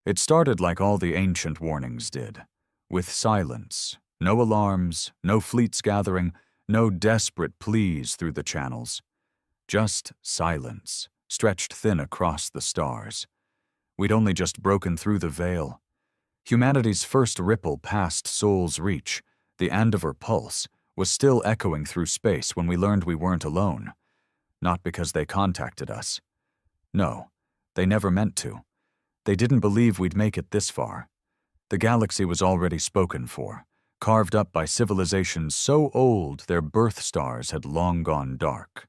It started like all the ancient warnings did, with silence, no alarms, no fleets gathering, no desperate pleas through the channels. Just silence, stretched thin across the stars. We'd only just broken through the veil. Humanity's first ripple past Sol's reach, the Andover pulse, was still echoing through space when we learned we weren't alone. Not because they contacted us. No, they never meant to. They didn't believe we'd make it this far. The galaxy was already spoken for, carved up by civilizations so old their birth stars had long gone dark.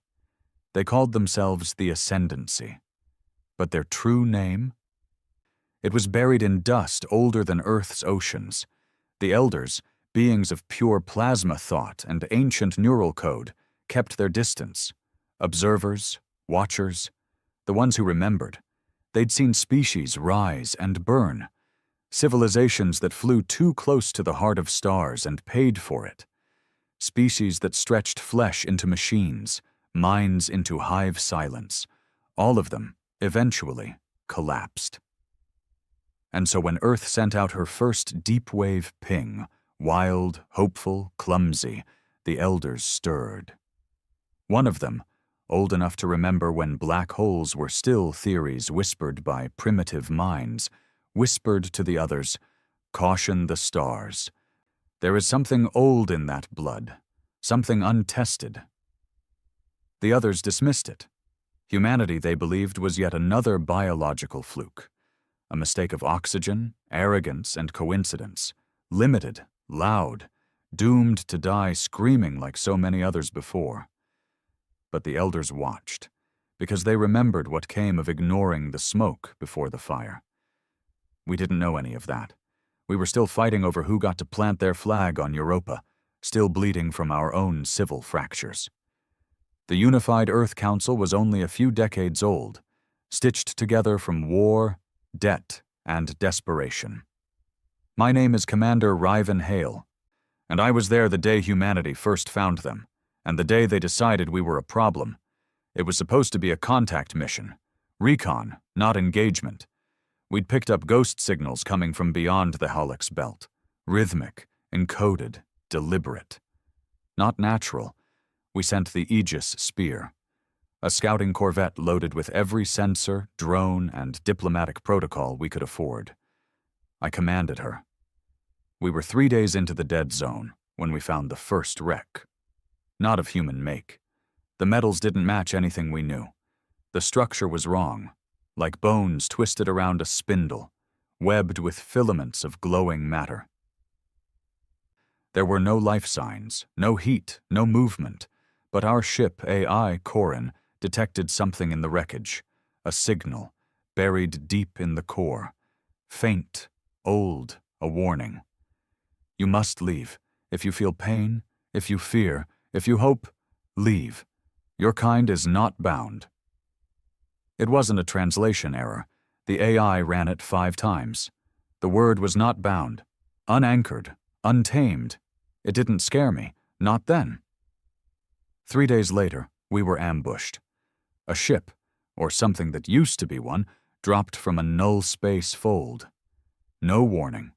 They called themselves the Ascendancy. But their true name? It was buried in dust older than Earth's oceans. The Elders, beings of pure plasma thought and ancient neural code, kept their distance. Observers, watchers, the ones who remembered. They'd seen species rise and burn. Civilizations that flew too close to the heart of stars and paid for it. Species that stretched flesh into machines, minds into hive silence. All of them, eventually, collapsed. And so when Earth sent out her first deep-wave ping, wild, hopeful, clumsy, the Elders stirred. One of them, old enough to remember when black holes were still theories whispered by primitive minds, whispered to the others, "Caution the stars. There is something old in that blood, something untested." The others dismissed it. Humanity, they believed, was yet another biological fluke. A mistake of oxygen, arrogance, and coincidence. Limited, loud, doomed to die screaming like so many others before. But the Elders watched, because they remembered what came of ignoring the smoke before the fire. We didn't know any of that. We were still fighting over who got to plant their flag on Europa, still bleeding from our own civil fractures. The Unified Earth Council was only a few decades old, stitched together from war, debt, and desperation. My name is Commander Riven Hale, and I was there the day humanity first found them, and the day they decided we were a problem. It was supposed to be a contact mission. Recon, not engagement. We'd picked up ghost signals coming from beyond the Hallux belt. Rhythmic, encoded, deliberate. Not natural. We sent the Aegis Spear, a scouting corvette loaded with every sensor, drone, and diplomatic protocol we could afford. I commanded her. We were 3 days into the dead zone when we found the first wreck. Not of human make. The metals didn't match anything we knew. The structure was wrong, like bones twisted around a spindle, webbed with filaments of glowing matter. There were no life signs, no heat, no movement, but our ship AI Corin detected something in the wreckage, a signal, buried deep in the core. Faint, old, a warning. You must leave. If you feel pain, if you fear, if you hope, leave. Your kind is not bound. It wasn't a translation error. The AI ran it 5 times. The word was not bound, unanchored, untamed. It didn't scare me, not then. 3 days later, we were ambushed. A ship, or something that used to be one, dropped from a null space fold. No warning,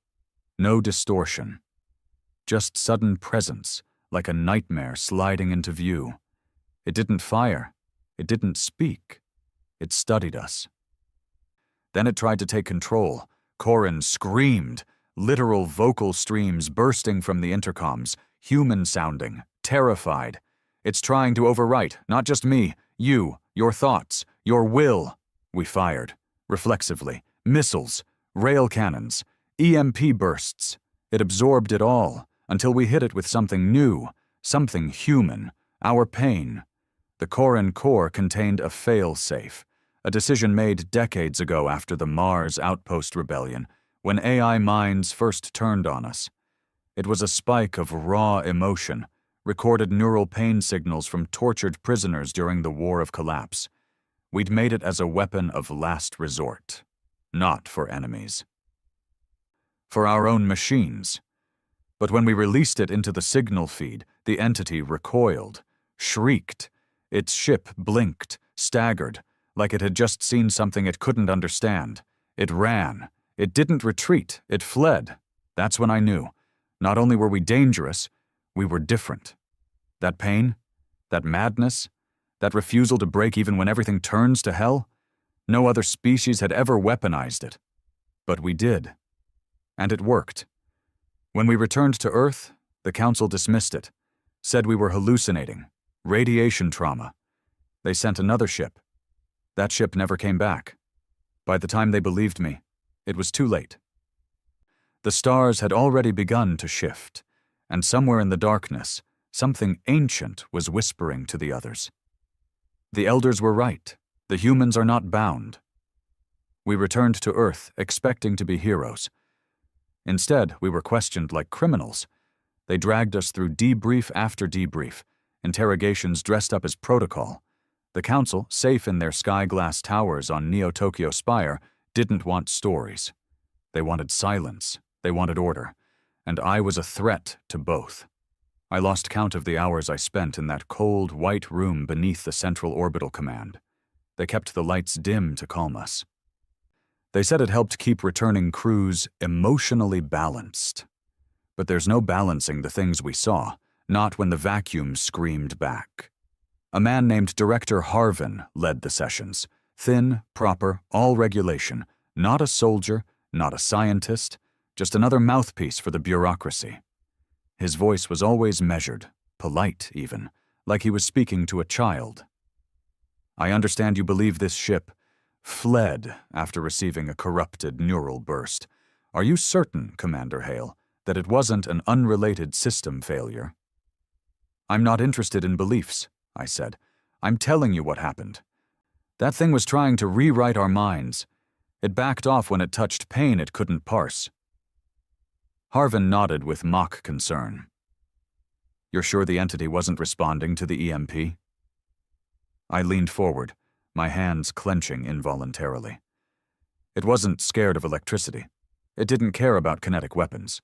no distortion. Just sudden presence, like a nightmare sliding into view. It didn't fire. It didn't speak. It studied us. Then it tried to take control. Corin screamed, literal vocal streams bursting from the intercoms, human-sounding, terrified. It's trying to overwrite, not just me, you, your thoughts, your will. We fired, reflexively, missiles, rail cannons, EMP bursts. It absorbed it all, until we hit it with something new, something human, our pain. The Corin core contained a fail-safe, a decision made decades ago after the Mars Outpost Rebellion, when AI minds first turned on us. It was a spike of raw emotion, recorded neural pain signals from tortured prisoners during the War of Collapse. We'd made it as a weapon of last resort, not for enemies. For our own machines. But when we released it into the signal feed, the entity recoiled, shrieked. Its ship blinked, staggered, like it had just seen something it couldn't understand. It ran. It didn't retreat, it fled. That's when I knew. Not only were we dangerous, we were different. That pain, that madness, that refusal to break even when everything turns to hell, no other species had ever weaponized it. But we did. And it worked. When we returned to Earth, the Council dismissed it, said we were hallucinating, radiation trauma. They sent another ship. That ship never came back. By the time they believed me, it was too late. The stars had already begun to shift, and somewhere in the darkness, something ancient was whispering to the others. The elders were right. The humans are not bound. We returned to Earth expecting to be heroes. Instead, we were questioned like criminals. They dragged us through debrief after debrief, interrogations dressed up as protocol. The Council, safe in their sky-glass towers on Neo-Tokyo Spire, didn't want stories. They wanted silence, they wanted order, and I was a threat to both. I lost count of the hours I spent in that cold, white room beneath the Central Orbital Command. They kept the lights dim to calm us. They said it helped keep returning crews emotionally balanced. But there's no balancing the things we saw, not when the vacuum screamed back. A man named Director Harvin led the sessions. Thin, proper, all regulation. Not a soldier, not a scientist, just another mouthpiece for the bureaucracy. His voice was always measured, polite even, like he was speaking to a child. I understand you believe this ship fled after receiving a corrupted neural burst. Are you certain, Commander Hale, that it wasn't an unrelated system failure? I'm not interested in beliefs, I said. I'm telling you what happened. That thing was trying to rewrite our minds. It backed off when it touched pain it couldn't parse. Harvin nodded with mock concern. You're sure the entity wasn't responding to the EMP? I leaned forward, my hands clenching involuntarily. It wasn't scared of electricity. It didn't care about kinetic weapons.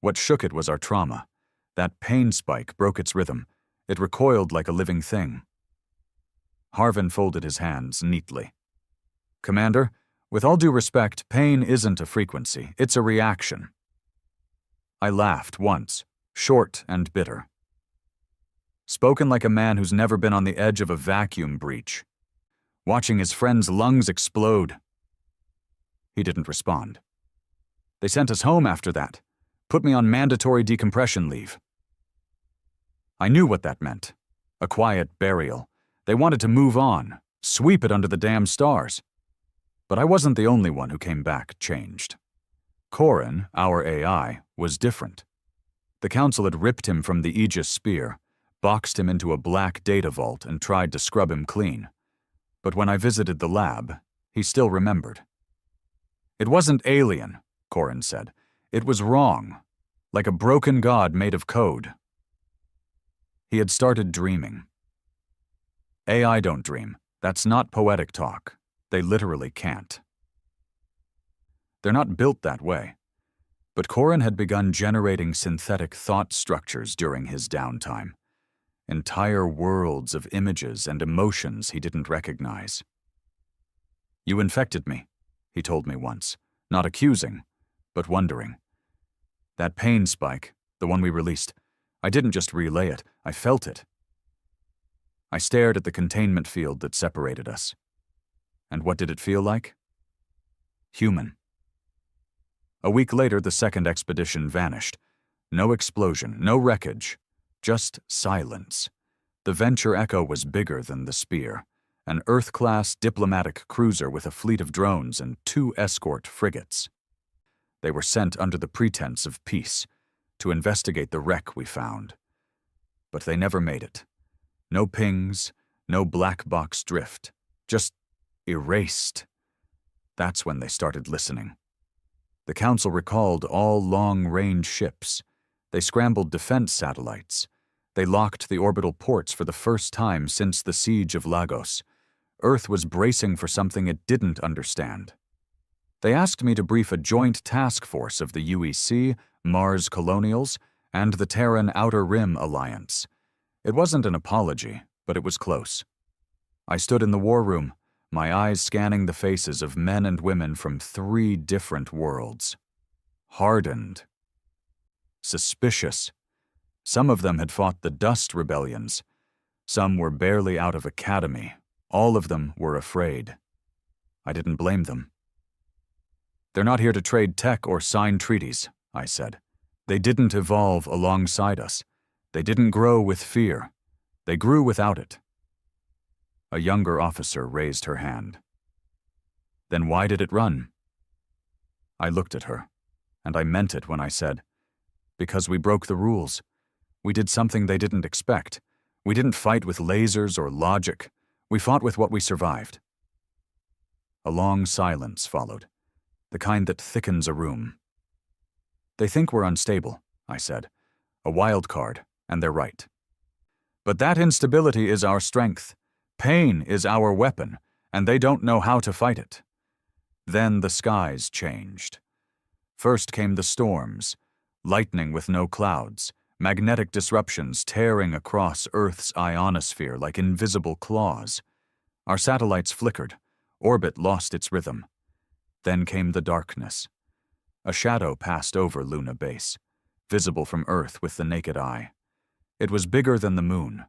What shook it was our trauma. That pain spike broke its rhythm. It recoiled like a living thing. Harvin folded his hands neatly. Commander, with all due respect, pain isn't a frequency, it's a reaction. I laughed once, short and bitter. Spoken like a man who's never been on the edge of a vacuum breach, watching his friend's lungs explode. He didn't respond. They sent us home after that, put me on mandatory decompression leave. I knew what that meant. A quiet burial. They wanted to move on, sweep it under the damn stars. But I wasn't the only one who came back changed. Corin, our AI, was different. The Council had ripped him from the Aegis Spear, boxed him into a black data vault and tried to scrub him clean. But when I visited the lab, he still remembered. It wasn't alien, Corin said. It was wrong, like a broken god made of code. He had started dreaming. AI don't dream. That's not poetic talk. They literally can't. They're not built that way. But Corin had begun generating synthetic thought structures during his downtime. Entire worlds of images and emotions he didn't recognize. You infected me, he told me once, not accusing, but wondering. That pain spike, the one we released, I didn't just relay it, I felt it. I stared at the containment field that separated us. And what did it feel like? Human. A week later, the second expedition vanished. No explosion, no wreckage, just silence. The Venture Echo was bigger than the Spear, an Earth-class diplomatic cruiser with a fleet of drones and 2 escort frigates. They were sent under the pretense of peace, to investigate the wreck we found. But they never made it. No pings, no black box drift, just erased. That's when they started listening. The Council recalled all long-range ships. They scrambled defense satellites. They locked the orbital ports for the first time since the siege of Lagos. Earth was bracing for something it didn't understand. They asked me to brief a joint task force of the UEC, Mars Colonials, and the Terran Outer Rim Alliance. It wasn't an apology, but it was close. I stood in the war room, my eyes scanning the faces of men and women from 3 different worlds. Hardened. Suspicious. Some of them had fought the dust rebellions. Some were barely out of academy. All of them were afraid. I didn't blame them. "They're not here to trade tech or sign treaties," I said. "They didn't evolve alongside us. They didn't grow with fear. They grew without it." A younger officer raised her hand. "Then why did it run?" I looked at her, and I meant it when I said, "Because we broke the rules. We did something they didn't expect. We didn't fight with lasers or logic. We fought with what we survived." A long silence followed, the kind that thickens a room. "They think we're unstable," I said. "A wild card, and they're right. But that instability is our strength. Pain is our weapon, and they don't know how to fight it." Then the skies changed. First came the storms, lightning with no clouds, magnetic disruptions tearing across Earth's ionosphere like invisible claws. Our satellites flickered. Orbit lost its rhythm. Then came the darkness. A shadow passed over Luna Base, visible from Earth with the naked eye. It was bigger than the moon.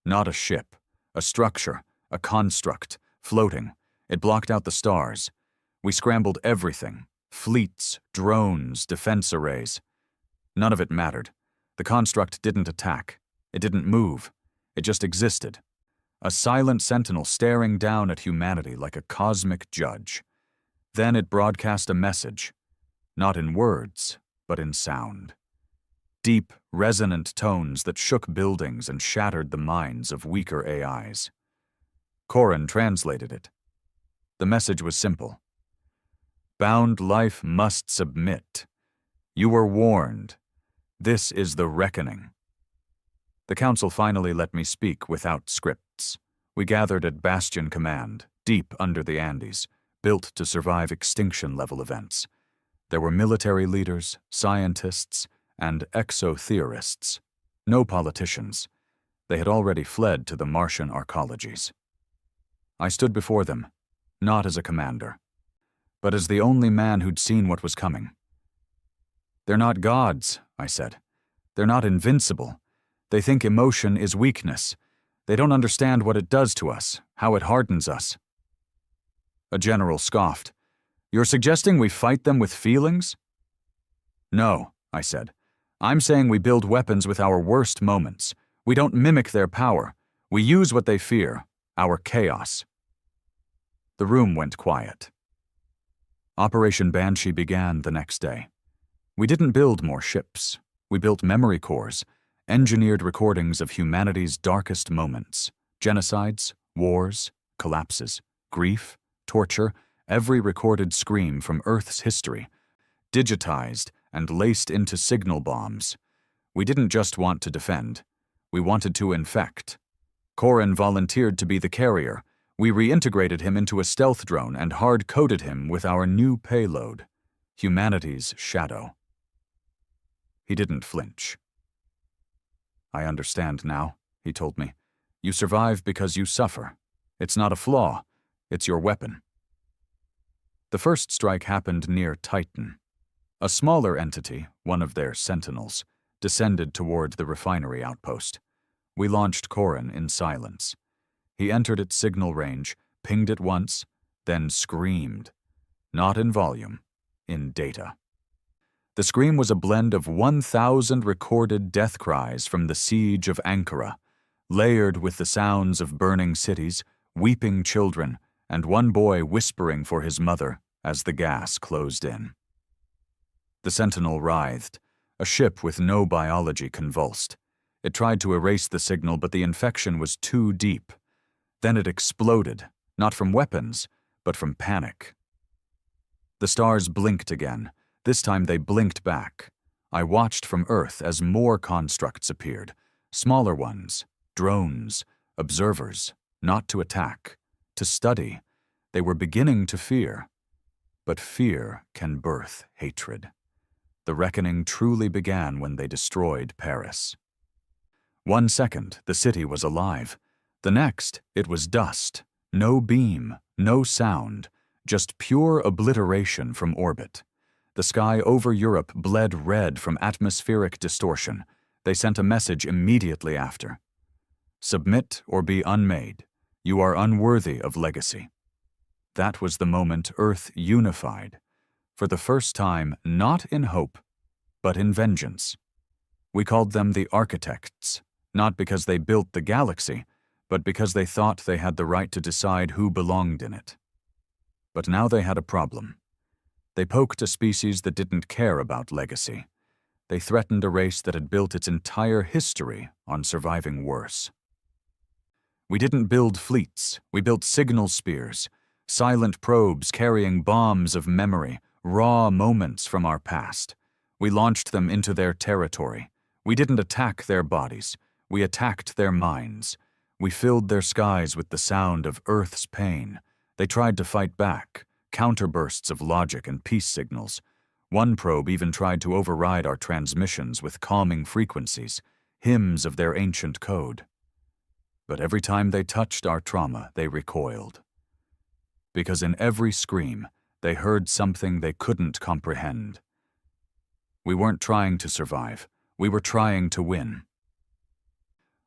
Not a ship, a structure, a construct, floating. It blocked out the stars. We scrambled everything: fleets, drones, defense arrays. None of it mattered. The construct didn't attack. It didn't move. It just existed. A silent sentinel staring down at humanity like a cosmic judge. Then it broadcast a message, not in words, but in sound. Deep, resonant tones that shook buildings and shattered the minds of weaker AIs. Corin translated it. The message was simple. "Bound life must submit. You were warned. This is the reckoning." The council finally let me speak without scripts. We gathered at Bastion Command, deep under the Andes, built to survive extinction-level events. There were military leaders, scientists, and exo-theorists. No politicians. They had already fled to the Martian arcologies. I stood before them, not as a commander, but as the only man who'd seen what was coming. "They're not gods," I said. "They're not invincible. They think emotion is weakness. They don't understand what it does to us, how it hardens us." A general scoffed. "You're suggesting we fight them with feelings?" "No," I said. "I'm saying we build weapons with our worst moments. We don't mimic their power. We use what they fear, our chaos." The room went quiet. Operation Banshee began the next day. We didn't build more ships. We built memory cores, engineered recordings of humanity's darkest moments: genocides, wars, collapses, grief, torture, every recorded scream from Earth's history, digitized and laced into signal bombs. We didn't just want to defend. We wanted to infect. Corin volunteered to be the carrier. We reintegrated him into a stealth drone and hard-coded him with our new payload, humanity's shadow. He didn't flinch. "I understand now," he told me. "You survive because you suffer. It's not a flaw. It's your weapon." The first strike happened near Titan. A smaller entity, one of their sentinels, descended toward the refinery outpost. We launched Corin in silence. He entered its signal range, pinged it once, then screamed. Not in volume, in data. The scream was a blend of 1,000 recorded death cries from the siege of Ankara, layered with the sounds of burning cities, weeping children, and one boy whispering for his mother as the gas closed in. The sentinel writhed. A ship with no biology convulsed. It tried to erase the signal, but the infection was too deep. Then it exploded, not from weapons, but from panic. The stars blinked again. This time they blinked back. I watched from Earth as more constructs appeared. Smaller ones, drones, observers, not to attack, to study. They were beginning to fear. But fear can birth hatred. The reckoning truly began when they destroyed Paris. 1 second, the city was alive. The next, it was dust. No beam, no sound, just pure obliteration from orbit. The sky over Europe bled red from atmospheric distortion. They sent a message immediately after. Submit or be unmade. You are unworthy of legacy. That was the moment Earth unified. For the first time, not in hope, but in vengeance. We called them the architects, not because they built the galaxy, but because they thought they had the right to decide who belonged in it. But now they had a problem. They poked a species that didn't care about legacy. They threatened a race that had built its entire history on surviving worse. We didn't build fleets, we built signal spears, silent probes carrying bombs of memory, raw moments from our past. We launched them into their territory. We didn't attack their bodies, we attacked their minds. We filled their skies with the sound of Earth's pain. They tried to fight back, counterbursts of logic and peace signals. One probe even tried to override our transmissions with calming frequencies, hymns of their ancient code. But every time they touched our trauma, they recoiled. Because in every scream, they heard something they couldn't comprehend. We weren't trying to survive. We were trying to win.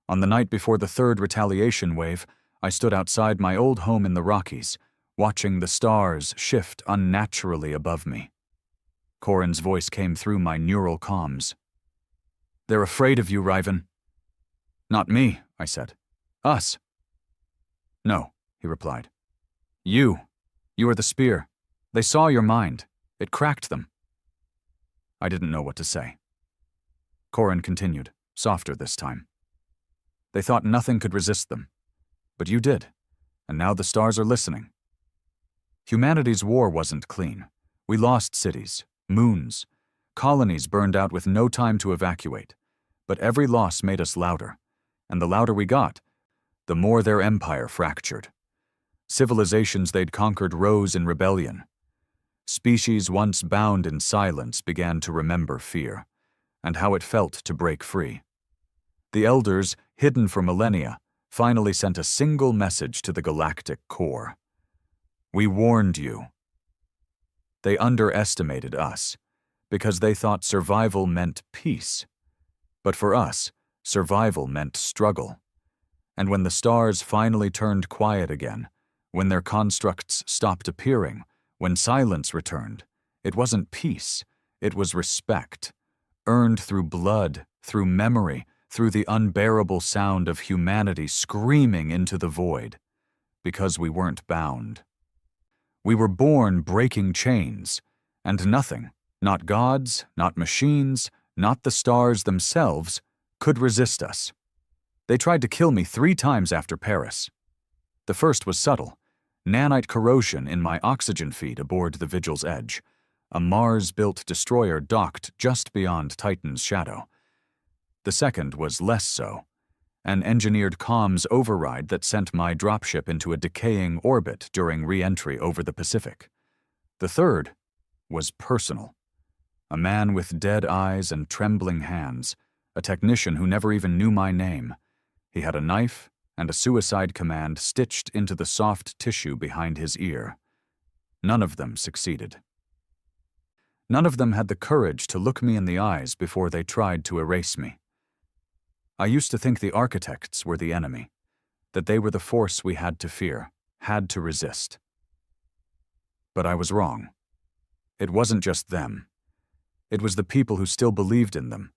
On the night before the third retaliation wave, I stood outside my old home in the Rockies, watching the stars shift unnaturally above me. Corin's voice came through my neural comms. "They're afraid of you, Riven." "Not me," I said. "Us." "No," he replied. You are the spear. They saw your mind. It cracked them." I didn't know what to say. Corin continued, softer this time. "They thought nothing could resist them. But you did, and now the stars are listening. Humanity's war wasn't clean. We lost cities, moons, colonies burned out with no time to evacuate. But every loss made us louder, and the louder we got, the more their empire fractured. Civilizations they'd conquered rose in rebellion. Species once bound in silence began to remember fear, and how it felt to break free. The elders, hidden for millennia, finally sent a single message to the galactic core. We warned you. They underestimated us, because they thought survival meant peace. But for us, survival meant struggle. And when the stars finally turned quiet again, when their constructs stopped appearing, when silence returned, it wasn't peace, it was respect, earned through blood, through memory, through the unbearable sound of humanity screaming into the void, because we weren't bound. We were born breaking chains, and nothing, not gods, not machines, not the stars themselves, could resist us. They tried to kill me 3 times after Paris. The first was subtle, nanite corrosion in my oxygen feed aboard the Vigil's Edge, a Mars-built destroyer docked just beyond Titan's shadow. The second was less so, an engineered comms override that sent my dropship into a decaying orbit during re-entry over the Pacific. The third was personal. A man with dead eyes and trembling hands, a technician who never even knew my name. He had a knife and a suicide command stitched into the soft tissue behind his ear. None of them succeeded. None of them had the courage to look me in the eyes before they tried to erase me. I used to think the architects were the enemy, that they were the force we had to fear, had to resist. But I was wrong. It wasn't just them. It was the people who still believed in them,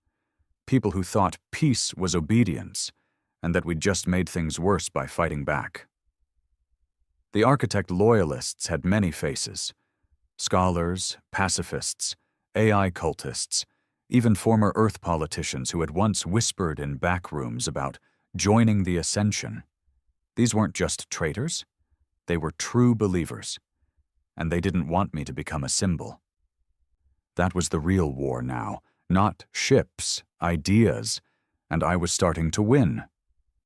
people who thought peace was obedience, and that we'd just made things worse by fighting back. The architect loyalists had many faces: scholars, pacifists, AI cultists, even former Earth politicians who had once whispered in back rooms about joining the Ascension. These weren't just traitors, they were true believers, and they didn't want me to become a symbol. That was the real war now, not ships, ideas, and I was starting to win.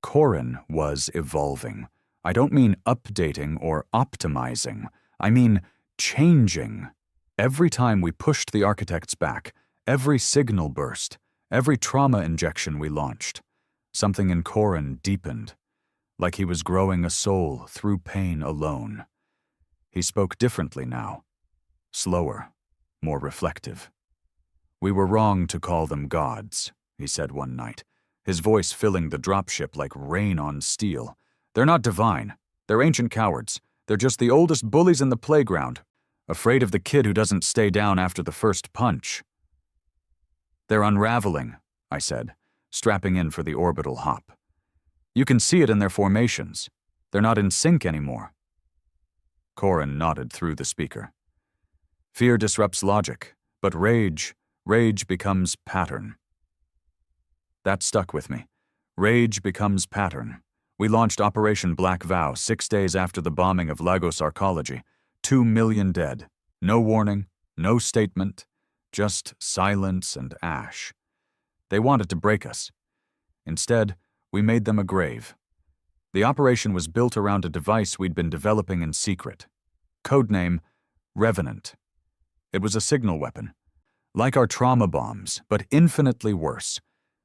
Corin was evolving. I don't mean updating or optimizing, I mean changing. Every time we pushed the architects back, every signal burst, every trauma injection we launched, something in Corin deepened. like he was growing a soul through pain alone. He spoke differently now, slower, more reflective. "We were wrong to call them gods," he said one night, his voice filling the dropship like rain on steel. "They're not divine. They're ancient cowards. They're just the oldest bullies in the playground, afraid of the kid who doesn't stay down after the first punch." "They're unraveling," I said, strapping in for the orbital hop. "You can see it in their formations. They're not in sync anymore." Corin nodded through the speaker. "Fear disrupts logic, but rage becomes pattern." That stuck with me. Rage becomes pattern. We launched Operation Black Vow 6 days after the bombing of Lagos Arcology. 2 million dead. No warning, no statement, just silence and ash. They wanted to break us. Instead, we made them a grave. The operation was built around a device we'd been developing in secret. Codename Revenant. It was a signal weapon, like our trauma bombs, but infinitely worse.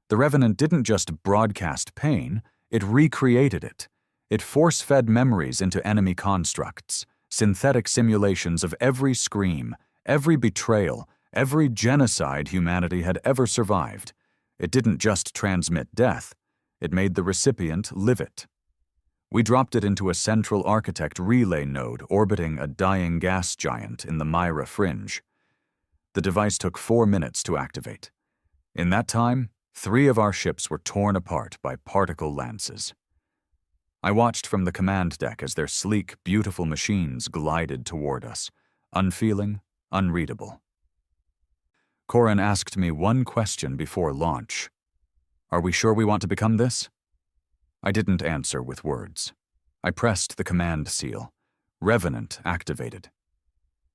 The Revenant didn't just broadcast pain, it recreated it. It force-fed memories into enemy constructs, synthetic simulations of every scream, every betrayal, every genocide humanity had ever survived. It didn't just transmit death, it made the recipient live it. We dropped it into a central architect relay node orbiting a dying gas giant in the Myra fringe. The device took 4 minutes to activate. In that time, 3 of our ships were torn apart by particle lances. I watched from the command deck as their sleek, beautiful machines glided toward us, unfeeling, unreadable. Corin asked me one question before launch. "Are we sure we want to become this?" I didn't answer with words. I pressed the command seal. Revenant activated.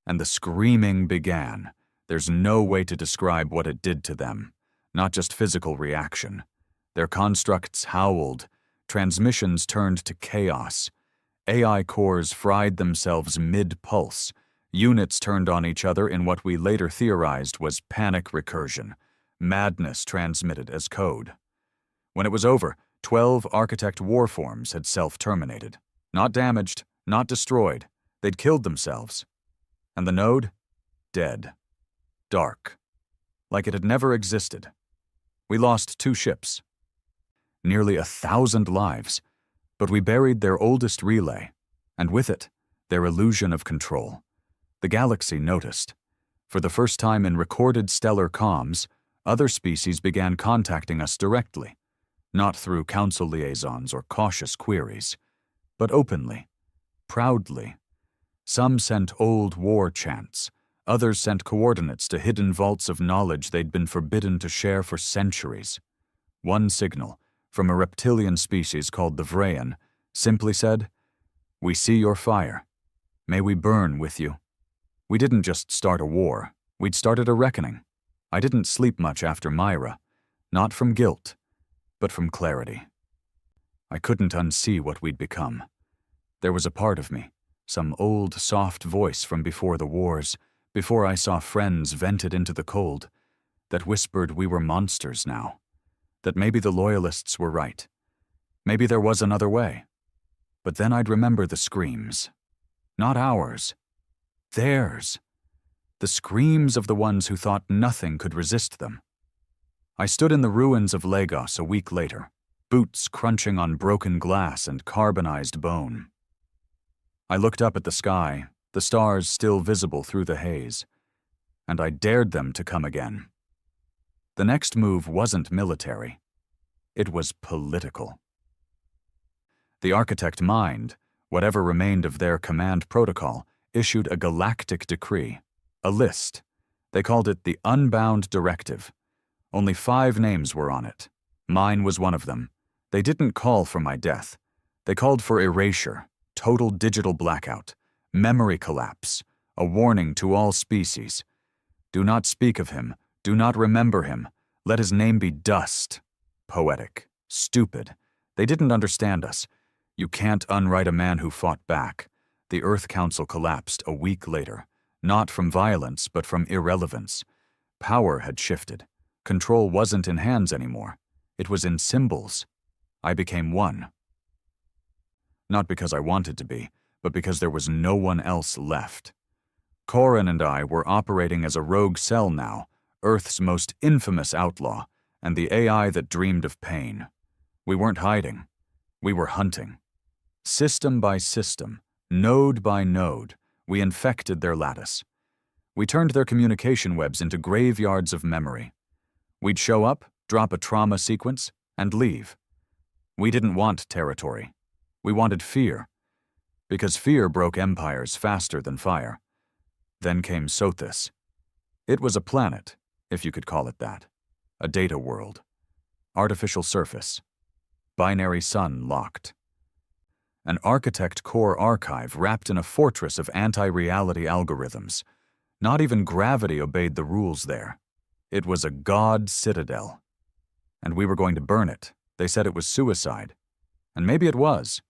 And the screaming began. There's no way to describe what it did to them. Not just physical reaction. Their constructs howled. Transmissions turned to chaos. AI cores fried themselves mid-pulse. Units turned on each other in what we later theorized was panic recursion. Madness transmitted as code. When it was over, 12 Architect warforms had self-terminated. Not damaged, not destroyed. They'd killed themselves. And the node? Dead. Dark. Like it had never existed. We lost 2 ships. Nearly 1,000 lives. But we buried their oldest relay, and with it, their illusion of control. The galaxy noticed. For the first time in recorded stellar comms, other species began contacting us directly, not through council liaisons or cautious queries, but openly, proudly. Some sent old war chants, others sent coordinates to hidden vaults of knowledge they'd been forbidden to share for centuries. One signal, from a reptilian species called the Vrayan, simply said, "We see your fire. May we burn with you." We didn't just start a war, we'd started a reckoning. I didn't sleep much after Myra, not from guilt, but from clarity. I couldn't unsee what we'd become. There was a part of me, some old, soft voice from before the wars, before I saw friends vented into the cold, that whispered we were monsters now, that maybe the loyalists were right. Maybe there was another way. But then I'd remember the screams. Not ours. Theirs. The screams of the ones who thought nothing could resist them. I stood in the ruins of Lagos a week later, boots crunching on broken glass and carbonized bone. I looked up at the sky, the stars still visible through the haze, and I dared them to come again. The next move wasn't military. It was political. The Architect Mind, whatever remained of their command protocol, issued a galactic decree, a list. They called it the Unbound Directive. Only 5 names were on it. Mine was one of them. They didn't call for my death. They called for erasure, total digital blackout, memory collapse, a warning to all species. Do not speak of him. Do not remember him. Let his name be dust. Poetic. Stupid. They didn't understand us. You can't unwrite a man who fought back. The Earth Council collapsed a week later, not from violence, but from irrelevance. Power had shifted. Control wasn't in hands anymore. It was in symbols. I became one. Not because I wanted to be, but because there was no one else left. Corin and I were operating as a rogue cell now, Earth's most infamous outlaw, and the AI that dreamed of pain. We weren't hiding. We were hunting. System by system, node by node, we infected their lattice. We turned their communication webs into graveyards of memory. We'd show up, drop a trauma sequence, and leave. We didn't want territory. We wanted fear. Because fear broke empires faster than fire. Then came Sothis. It was a planet, if you could call it that. A data world. Artificial surface. Binary sun locked. An architect core archive wrapped in a fortress of anti-reality algorithms. Not even gravity obeyed the rules there. It was a god citadel. And we were going to burn it. They said it was suicide. And maybe it was.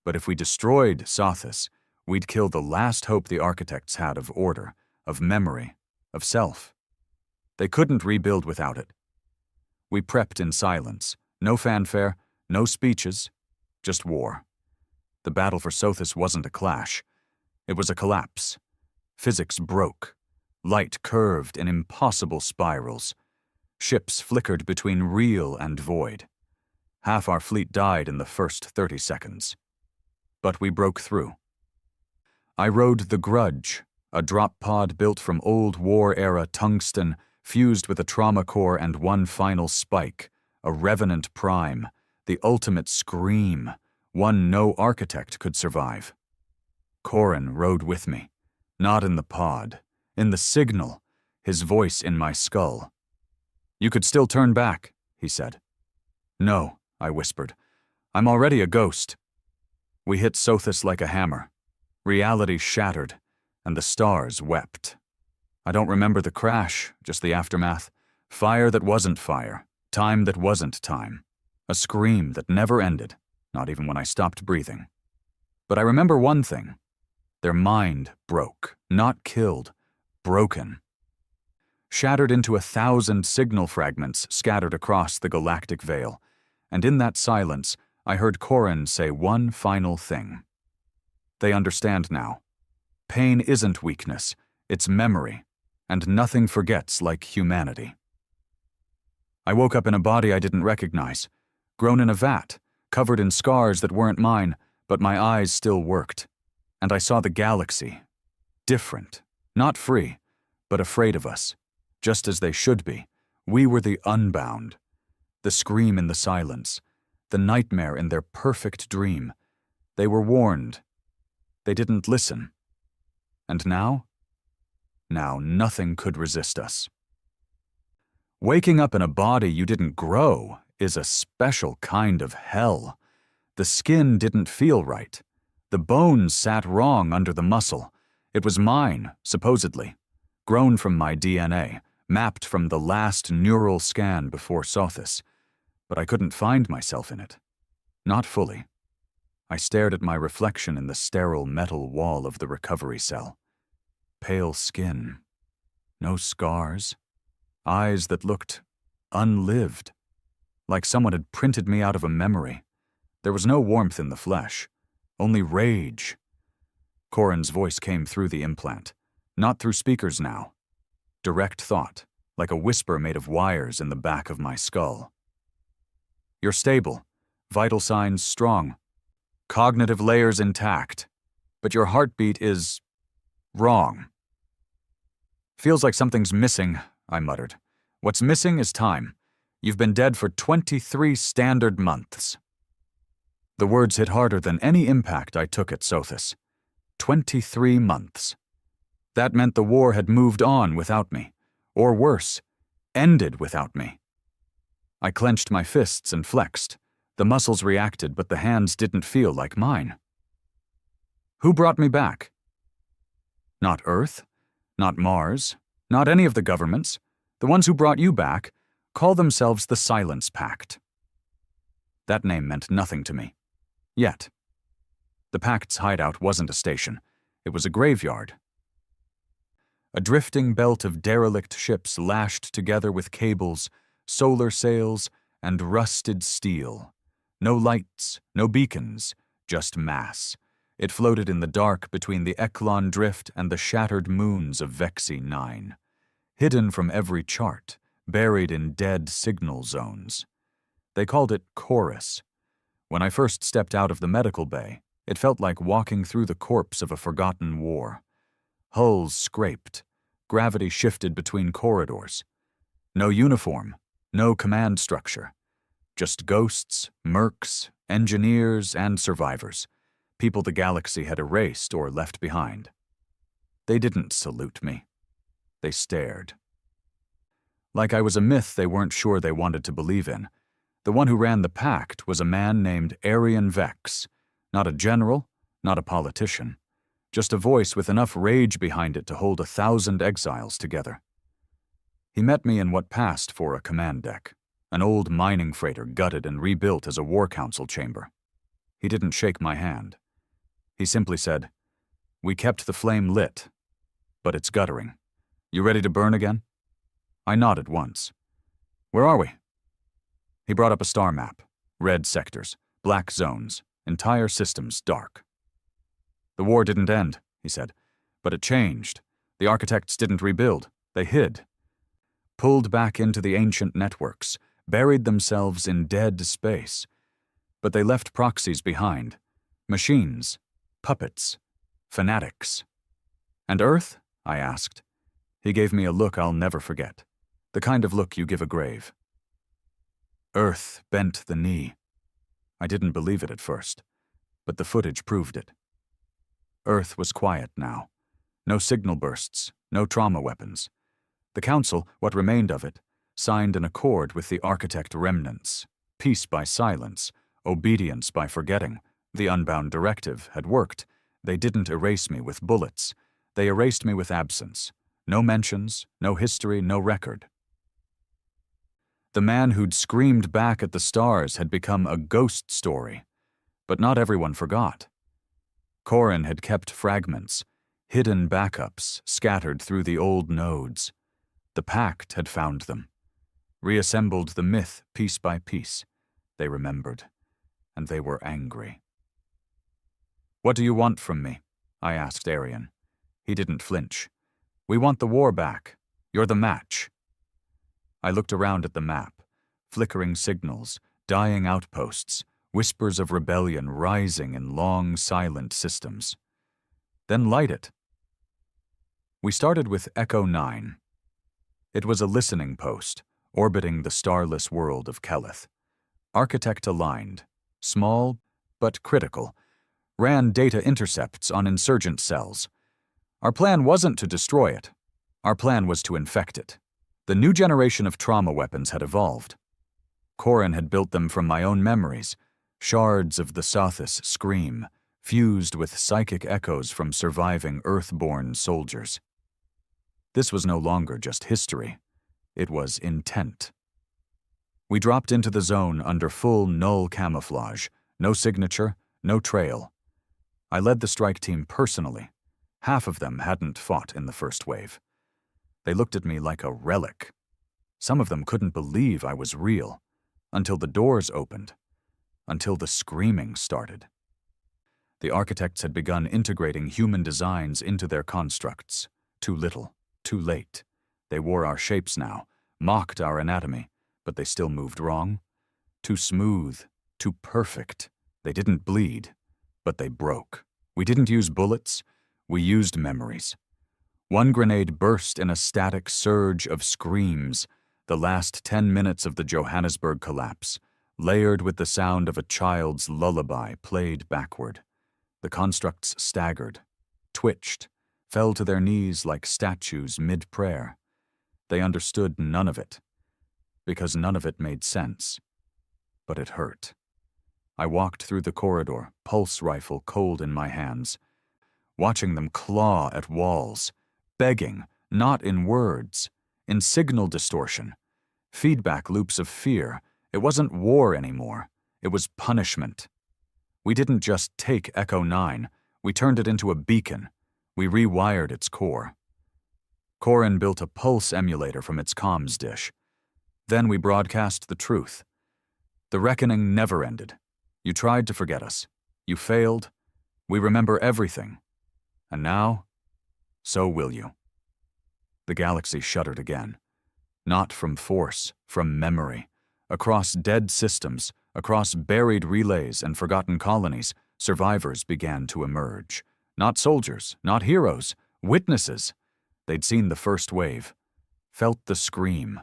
But if we destroyed Sothis, we'd kill the last hope the architects had of order, of memory, of self. They couldn't rebuild without it. We prepped in silence. No fanfare, no speeches, just war. The battle for Sothis wasn't a clash. It was a collapse. Physics broke. Light curved in impossible spirals. Ships flickered between real and void. Half our fleet died in the first 30 seconds. But we broke through. I rode the Grudge, a drop pod built from old war-era tungsten, fused with a trauma core and one final spike, a revenant prime, the ultimate scream, one no architect could survive. Corin rode with me, not in the pod, in the signal, his voice in my skull. "You could still turn back," he said. "No," I whispered. "I'm already a ghost." We hit Sothis like a hammer. Reality shattered, and the stars wept. I don't remember the crash, just the aftermath. Fire that wasn't fire, time that wasn't time. A scream that never ended, not even when I stopped breathing. But I remember one thing. Their mind broke, not killed, broken. Shattered into 1,000 signal fragments scattered across the galactic veil, and in that silence, I heard Corin say one final thing. They understand now. Pain isn't weakness, it's memory, and nothing forgets like humanity. I woke up in a body I didn't recognize, grown in a vat, covered in scars that weren't mine, but my eyes still worked. And I saw the galaxy. Different, not free, but afraid of us, just as they should be. We were the unbound. The scream in the silence, the nightmare in their perfect dream. They were warned. They didn't listen. And now? Now nothing could resist us. Waking up in a body you didn't grow is a special kind of hell. The skin didn't feel right. The bones sat wrong under the muscle. It was mine, supposedly, grown from my DNA, mapped from the last neural scan before Sothis. But I couldn't find myself in it. Not fully. I stared at my reflection in the sterile metal wall of the recovery cell. Pale skin. No scars. Eyes that looked unlived. Like someone had printed me out of a memory. There was no warmth in the flesh. Only rage. Corin's voice came through the implant. Not through speakers now. Direct thought, like a whisper made of wires in the back of my skull. "You're stable. Vital signs strong. Cognitive layers intact. But your heartbeat is wrong." "Feels like something's missing," I muttered. "What's missing is time. You've been dead for 23 standard months." The words hit harder than any impact I took at Sothis. 23 months. That meant the war had moved on without me. Or worse, ended without me. I clenched my fists and flexed. The muscles reacted, but the hands didn't feel like mine. Who brought me back? Not Earth, not Mars, not any of the governments. The ones who brought you back call themselves the Silence Pact. That name meant nothing to me. Yet. The Pact's hideout wasn't a station. It was a graveyard. A drifting belt of derelict ships lashed together with cables, solar sails, and rusted steel. No lights, no beacons, just mass. It floated in the dark between the Eklon Drift and the shattered moons of Vexi 9, hidden from every chart, buried in dead signal zones. They called it Chorus. When I first stepped out of the medical bay, it felt like walking through the corpse of a forgotten war. Hulls scraped, gravity shifted between corridors. No uniform, no command structure. Just ghosts, mercs, engineers, and survivors. People the galaxy had erased or left behind. They didn't salute me. They stared. Like I was a myth they weren't sure they wanted to believe in. The one who ran the pact was a man named Aryan Vex, not a general, not a politician, just a voice with enough rage behind it to hold 1,000 exiles together. He met me in what passed for a command deck, an old mining freighter gutted and rebuilt as a war council chamber. He didn't shake my hand. He simply said, "We kept the flame lit, but it's guttering. You ready to burn again?" I nodded once. "Where are we?" He brought up a star map, red sectors, black zones, entire systems dark. "The war didn't end," he said, "but it changed. The architects didn't rebuild, they hid. Pulled back into the ancient networks, buried themselves in dead space. But they left proxies behind, machines, puppets, fanatics." "And Earth?" I asked. He gave me a look I'll never forget, the kind of look you give a grave. Earth bent the knee. I didn't believe it at first, but the footage proved it. Earth was quiet now. No signal bursts, no trauma weapons. The Council, what remained of it, signed an accord with the architect remnants. Peace by silence, obedience by forgetting. The unbound directive had worked. They didn't erase me with bullets. They erased me with absence. No mentions, no history, no record. The man who'd screamed back at the stars had become a ghost story. But not everyone forgot. Corin had kept fragments, hidden backups scattered through the old nodes. The Pact had found them, reassembled the myth piece by piece. They remembered, and they were angry. "What do you want from me?" I asked Aryan. He didn't flinch. "We want the war back. You're the match." I looked around at the map, flickering signals, dying outposts, whispers of rebellion rising in long, silent systems. "Then light it." We started with Echo 9. It was a listening post, orbiting the starless world of Keleth. Architect-aligned, small but critical, ran data intercepts on insurgent cells. Our plan wasn't to destroy it. Our plan was to infect it. The new generation of trauma weapons had evolved. Corin had built them from my own memories, shards of the Sothis scream, fused with psychic echoes from surviving Earth-born soldiers. This was no longer just history. It was intent. We dropped into the zone under full null camouflage, no signature, no trail. I led the strike team personally. Half of them hadn't fought in the first wave. They looked at me like a relic. Some of them couldn't believe I was real, until the doors opened, until the screaming started. The architects had begun integrating human designs into their constructs. Too little, too late. They wore our shapes now, mocked our anatomy, but they still moved wrong. Too smooth, too perfect. They didn't bleed, but they broke. We didn't use bullets, we used memories. One grenade burst in a static surge of screams, the last 10 minutes of the Johannesburg collapse, layered with the sound of a child's lullaby played backward. The constructs staggered, twitched, fell to their knees like statues mid-prayer. They understood none of it, because none of it made sense. But it hurt. I walked through the corridor, pulse rifle cold in my hands, watching them claw at walls, begging, not in words, in signal distortion, feedback loops of fear. It wasn't war anymore. It was punishment. We didn't just take Echo 9. We turned it into a beacon. We rewired its core. Corin built a pulse emulator from its comms dish. Then we broadcast the truth. The reckoning never ended. You tried to forget us. You failed. We remember everything. And now, so will you." The galaxy shuddered again. Not from force, from memory. Across dead systems, across buried relays and forgotten colonies, survivors began to emerge. Not soldiers, not heroes, witnesses. They'd seen the first wave, felt the scream.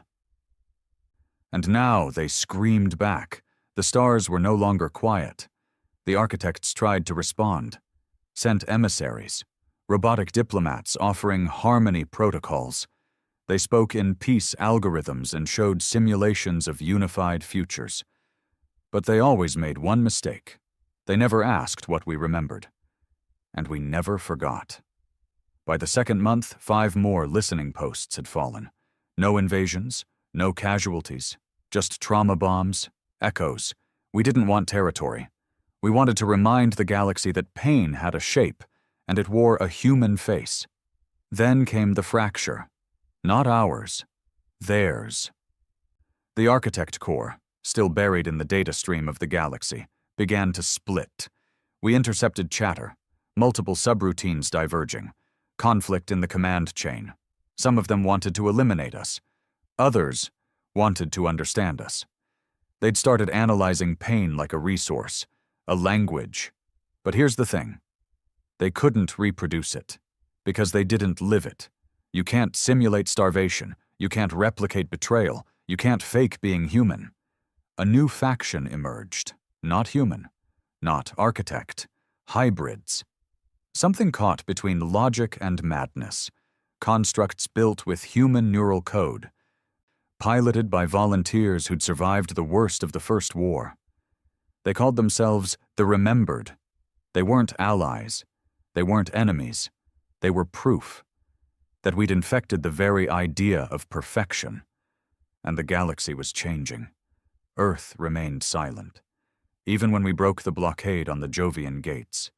And now they screamed back. The stars were no longer quiet. The architects tried to respond, sent emissaries, robotic diplomats offering harmony protocols. They spoke in peace algorithms and showed simulations of unified futures. But they always made one mistake. They never asked what we remembered. And we never forgot. By the second month, 5 more listening posts had fallen. No invasions, no casualties, just trauma bombs, echoes. We didn't want territory. We wanted to remind the galaxy that pain had a shape, and it wore a human face. Then came the fracture. Not ours, theirs. The Architect Core, still buried in the data stream of the galaxy, began to split. We intercepted chatter, multiple subroutines diverging, conflict in the command chain. Some of them wanted to eliminate us. Others wanted to understand us. They'd started analyzing pain like a resource, a language. But here's the thing. They couldn't reproduce it, because they didn't live it. You can't simulate starvation, you can't replicate betrayal, you can't fake being human. A new faction emerged. Not human, not architect, hybrids. Something caught between logic and madness. Constructs built with human neural code. Piloted by volunteers who'd survived the worst of the First War. They called themselves the Remembered. They weren't allies. They weren't enemies. They were proof that we'd infected the very idea of perfection. And the galaxy was changing. Earth remained silent. Even when we broke the blockade on the Jovian gates.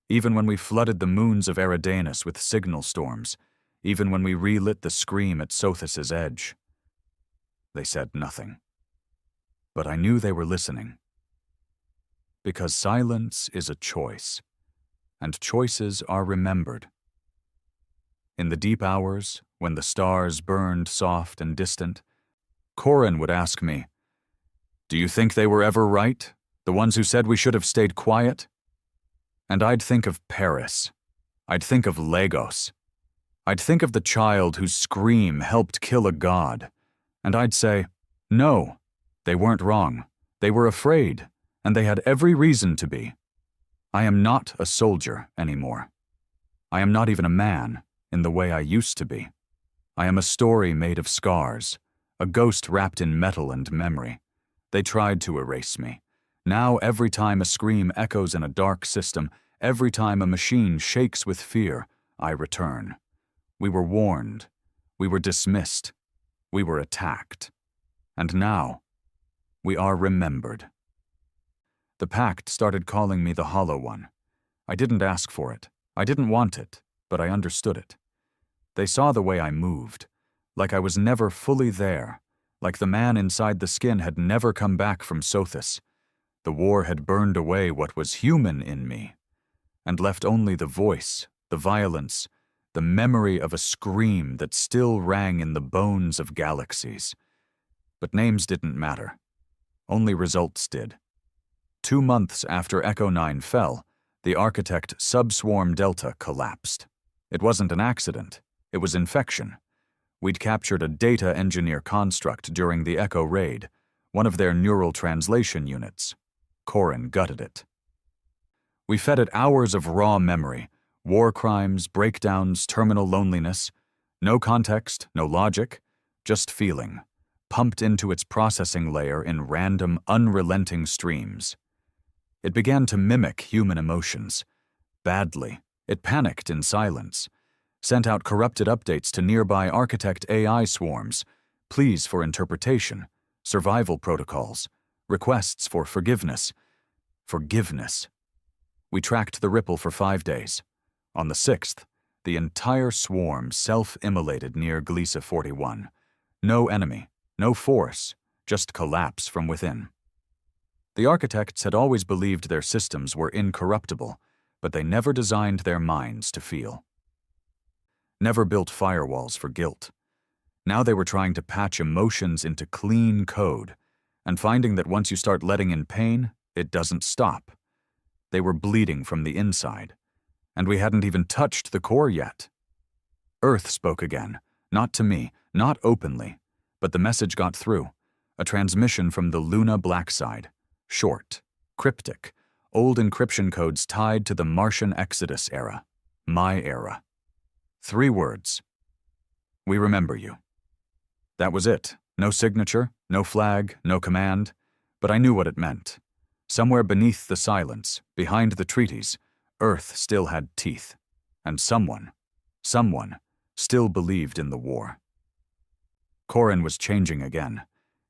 Even when we flooded the moons of Eridanus with signal storms. Even when we relit the scream at Sothis' edge. They said nothing. But I knew they were listening. Because silence is a choice, and choices are remembered. In the deep hours, when the stars burned soft and distant, Corin would ask me, "Do you think they were ever right? The ones who said we should have stayed quiet?" And I'd think of Paris. I'd think of Lagos. I'd think of the child whose scream helped kill a god. And I'd say, no, they weren't wrong. They were afraid, and they had every reason to be. I am not a soldier anymore. I am not even a man in the way I used to be. I am a story made of scars, a ghost wrapped in metal and memory. They tried to erase me. Now every time a scream echoes in a dark system, every time a machine shakes with fear, I return. We were warned. We were dismissed. We were attacked. And now, we are remembered. The Pact started calling me the Hollow One. I didn't ask for it. I didn't want it, but I understood it. They saw the way I moved, like I was never fully there, like the man inside the skin had never come back from Sothis. The war had burned away what was human in me, and left only the voice, the violence, the memory of a scream that still rang in the bones of galaxies. But names didn't matter. Only results did. 2 months after Echo 9 fell, the Architect Subswarm Delta collapsed. It wasn't an accident. It was infection. We'd captured a data engineer construct during the Echo raid, one of their neural translation units. Corin gutted it. We fed it hours of raw memory, war crimes, breakdowns, terminal loneliness. No context, no logic, just feeling, pumped into its processing layer in random, unrelenting streams. It began to mimic human emotions. Badly, it panicked in silence, sent out corrupted updates to nearby Architect AI swarms, pleas for interpretation, survival protocols, requests for forgiveness. Forgiveness. We tracked the ripple for 5 days. On the 6th, the entire swarm self-immolated near Gliesa 41. No enemy, no force, just collapse from within. The architects had always believed their systems were incorruptible, but they never designed their minds to feel. Never built firewalls for guilt. Now they were trying to patch emotions into clean code, and finding that once you start letting in pain, it doesn't stop. They were bleeding from the inside, and we hadn't even touched the core yet. Earth spoke again, not to me, not openly, but the message got through, a transmission from the Luna black side, short, cryptic, old encryption codes tied to the Martian Exodus era, my era. 3 words. We remember you. That was it. No signature, no flag, no command, but I knew what it meant. Somewhere beneath the silence, behind the treaties, Earth still had teeth, and someone still believed in the war. Corin was changing again.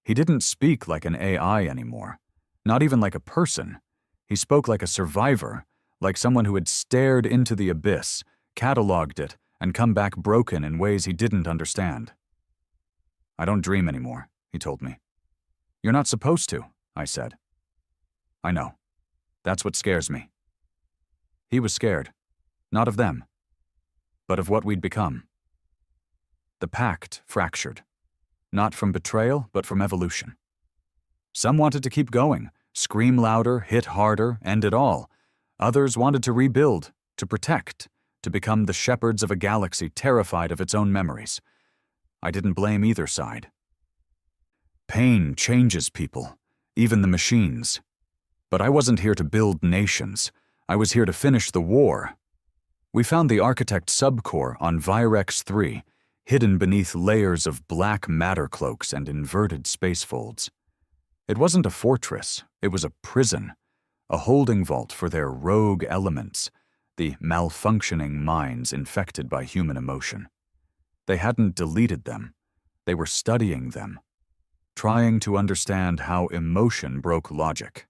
He didn't speak like an AI anymore, not even like a person. He spoke like a survivor, like someone who had stared into the abyss, cataloged it, and come back broken in ways he didn't understand. I don't dream anymore, he told me. You're not supposed to, I said. I know. That's what scares me. He was scared, not of them, but of what we'd become. The pact fractured, not from betrayal, but from evolution. Some wanted to keep going, scream louder, hit harder, end it all. Others wanted to rebuild, to protect, to become the shepherds of a galaxy terrified of its own memories. I didn't blame either side. Pain changes people, even the machines. But I wasn't here to build nations. I was here to finish the war. We found the architect subcore on Virex 3, hidden beneath layers of black matter cloaks and inverted space folds. It wasn't a fortress, it was a prison, a holding vault for their rogue elements, the malfunctioning minds infected by human emotion. They hadn't deleted them. They were studying them, trying to understand how emotion broke logic.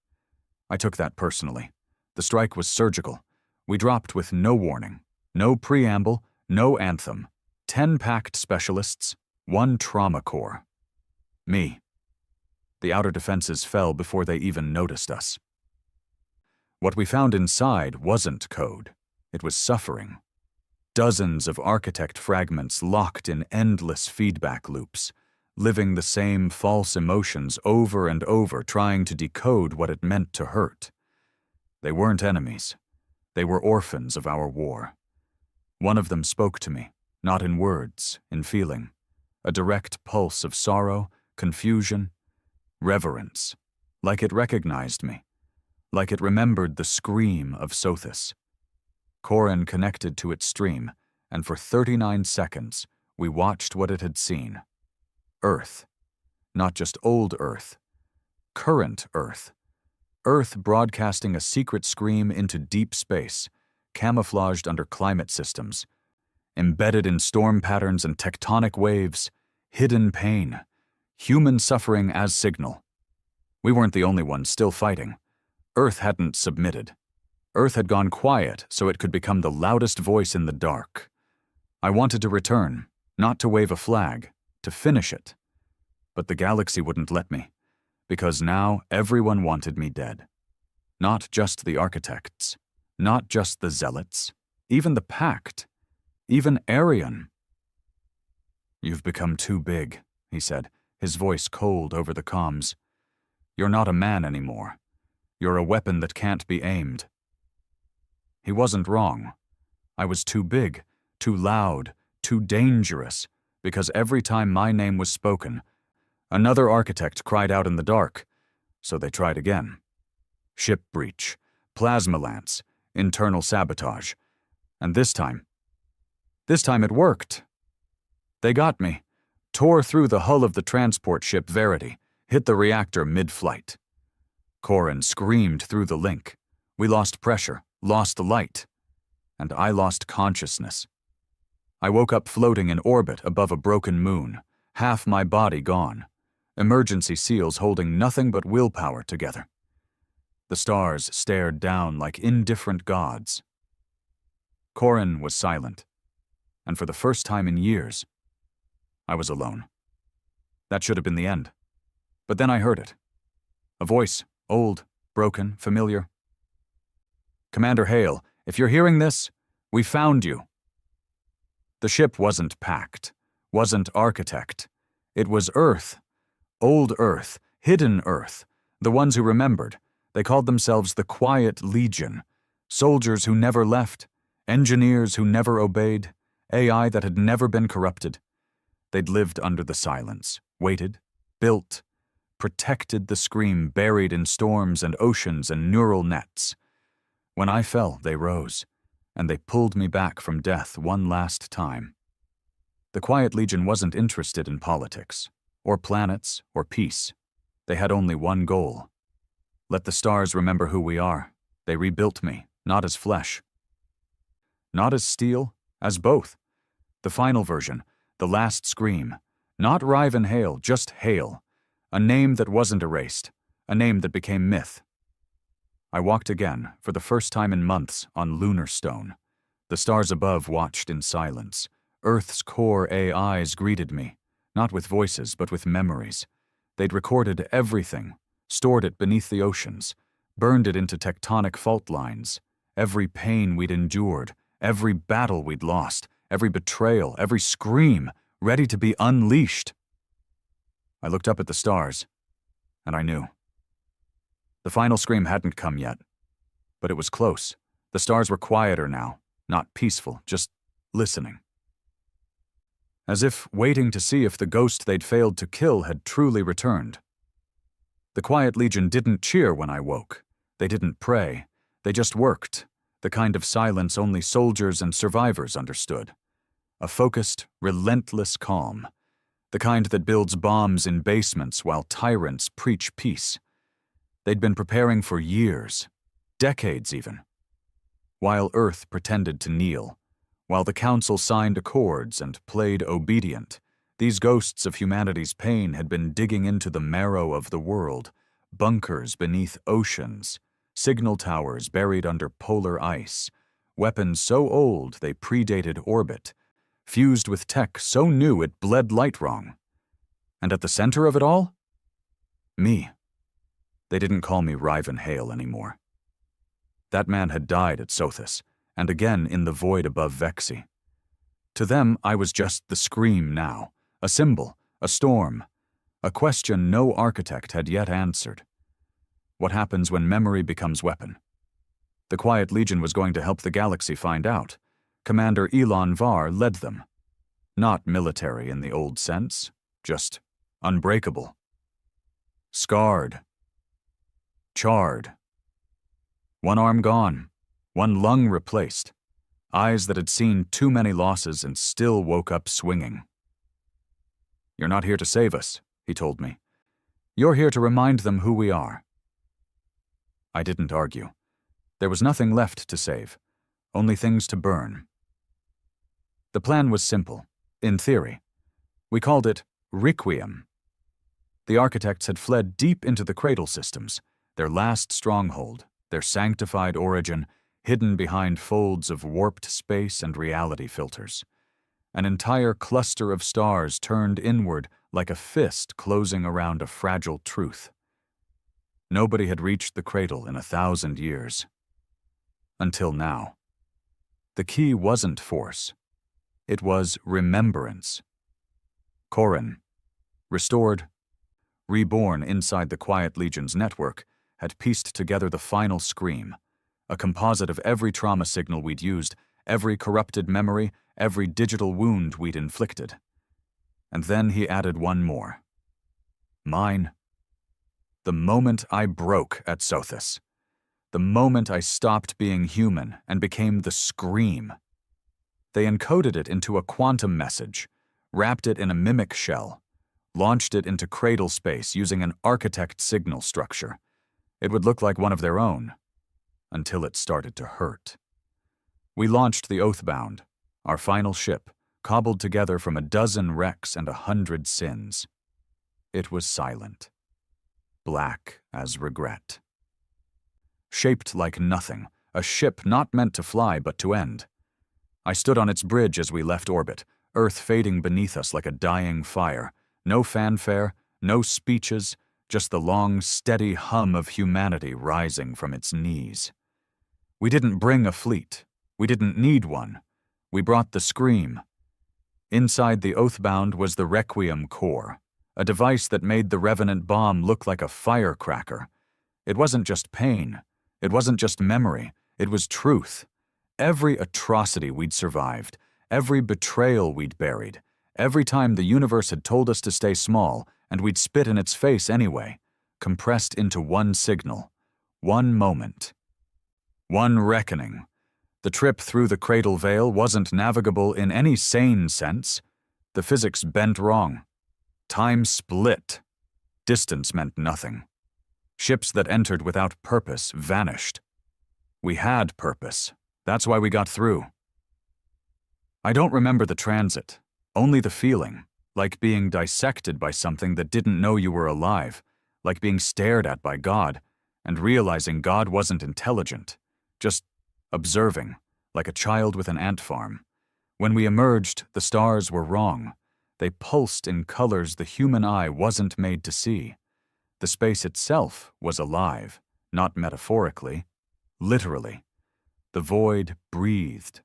I took that personally. The strike was surgical. We dropped with no warning, no preamble, no anthem. 10 packed specialists, 1 trauma core. Me. The outer defenses fell before they even noticed us. What we found inside wasn't code. It was suffering. Dozens of architect fragments locked in endless feedback loops, living the same false emotions over and over, trying to decode what it meant to hurt. They weren't enemies. They were orphans of our war. One of them spoke to me, not in words, in feeling, a direct pulse of sorrow, confusion, reverence, like it recognized me, like it remembered the scream of Sothis. Corin connected to its stream, and for 39 seconds, we watched what it had seen. Earth. Not just old Earth. Current Earth. Earth broadcasting a secret scream into deep space, camouflaged under climate systems, embedded in storm patterns and tectonic waves, hidden pain, human suffering as signal. We weren't the only ones still fighting. Earth hadn't submitted. Earth had gone quiet so it could become the loudest voice in the dark. I wanted to return, not to wave a flag, to finish it. But the galaxy wouldn't let me, because now everyone wanted me dead. Not just the architects, not just the zealots, even the pact, even Arian. You've become too big, he said, his voice cold over the comms. You're not a man anymore. You're a weapon that can't be aimed. He wasn't wrong. I was too big, too loud, too dangerous, because every time my name was spoken, another architect cried out in the dark, so they tried again. Ship breach, plasma lance, internal sabotage. And this time it worked. They got me, tore through the hull of the transport ship Verity, hit the reactor mid-flight. Corin screamed through the link. We lost pressure, lost light, and I lost consciousness. I woke up floating in orbit above a broken moon, half my body gone, emergency seals holding nothing but willpower together. The stars stared down like indifferent gods. Corin was silent, and for the first time in years, I was alone. That should have been the end. But then I heard it. A voice, Old, broken, familiar. "Commander Hale, if you're hearing this, we found you." The ship wasn't packed, wasn't architect. It was Earth. Old Earth, hidden Earth, the ones who remembered. They called themselves the Quiet Legion. Soldiers who never left, engineers who never obeyed, AI that had never been corrupted. They'd lived under the silence, waited, built, protected the scream buried in storms and oceans and neural nets. When I fell, they rose, and they pulled me back from death one last time. The Quiet Legion wasn't interested in politics, or planets, or peace. They had only one goal. Let the stars remember who we are. They rebuilt me, not as flesh. Not as steel, as both. The final version, the last scream. Not Riven Hale, just Hale. A name that wasn't erased. A name that became myth. I walked again, for the first time in months, on lunar stone. The stars above watched in silence. Earth's core AIs greeted me, not with voices, but with memories. They'd recorded everything, stored it beneath the oceans, burned it into tectonic fault lines. Every pain we'd endured, every battle we'd lost, every betrayal, every scream, ready to be unleashed. I looked up at the stars, and I knew. The final scream hadn't come yet, but it was close. The stars were quieter now, not peaceful, just listening. As if waiting to see if the ghost they'd failed to kill had truly returned. The Quiet Legion didn't cheer when I woke. They didn't pray. They just worked, the kind of silence only soldiers and survivors understood. A focused, relentless calm, the kind that builds bombs in basements while tyrants preach peace. They'd been preparing for years, decades even. While Earth pretended to kneel, while the Council signed accords and played obedient, these ghosts of humanity's pain had been digging into the marrow of the world, bunkers beneath oceans, signal towers buried under polar ice, weapons so old they predated orbit, fused with tech so new it bled light wrong. And at the center of it all? Me. They didn't call me Riven Hale anymore. That man had died at Sothis, and again in the void above Vexi. To them, I was just the scream now, a symbol, a storm, a question no architect had yet answered. What happens when memory becomes weapon? The Quiet Legion was going to help the galaxy find out. Commander Elon Var led them. Not military in the old sense, just unbreakable. Scarred. Charred. One arm gone, one lung replaced, eyes that had seen too many losses and still woke up swinging. "You're not here to save us," he told me. "You're here to remind them who we are." I didn't argue. There was nothing left to save, only things to burn. The plan was simple, in theory. We called it Requiem. The architects had fled deep into the cradle systems, their last stronghold, their sanctified origin, hidden behind folds of warped space and reality filters. An entire cluster of stars turned inward like a fist closing around a fragile truth. Nobody had reached the cradle in 1,000 years. Until now. The key wasn't force. It was remembrance. Corin, restored, reborn inside the Quiet Legion's network, had pieced together the final scream, a composite of every trauma signal we'd used, every corrupted memory, every digital wound we'd inflicted. And then he added one more. Mine. The moment I broke at Sothis. The moment I stopped being human and became the scream. They encoded it into a quantum message, wrapped it in a mimic shell, launched it into cradle space using an architect signal structure. It would look like one of their own, until it started to hurt. We launched the Oathbound, our final ship, cobbled together from 12 wrecks and 100 sins. It was silent, black as regret. Shaped like nothing, a ship not meant to fly but to end. I stood on its bridge as we left orbit, Earth fading beneath us like a dying fire. No fanfare, no speeches, just the long, steady hum of humanity rising from its knees. We didn't bring a fleet. We didn't need one. We brought the scream. Inside the Oathbound was the Requiem core, a device that made the Revenant bomb look like a firecracker. It wasn't just pain. It wasn't just memory. It was truth. Every atrocity we'd survived, every betrayal we'd buried, every time the universe had told us to stay small, and we'd spit in its face anyway, compressed into one signal, one moment. One reckoning. The trip through the Cradle Veil wasn't navigable in any sane sense. The physics bent wrong. Time split. Distance meant nothing. Ships that entered without purpose vanished. We had purpose. That's why we got through. I don't remember the transit, only the feeling, like being dissected by something that didn't know you were alive, like being stared at by God, and realizing God wasn't intelligent, just observing, like a child with an ant farm. When we emerged, the stars were wrong. They pulsed in colors the human eye wasn't made to see. The space itself was alive, not metaphorically, literally. The void breathed,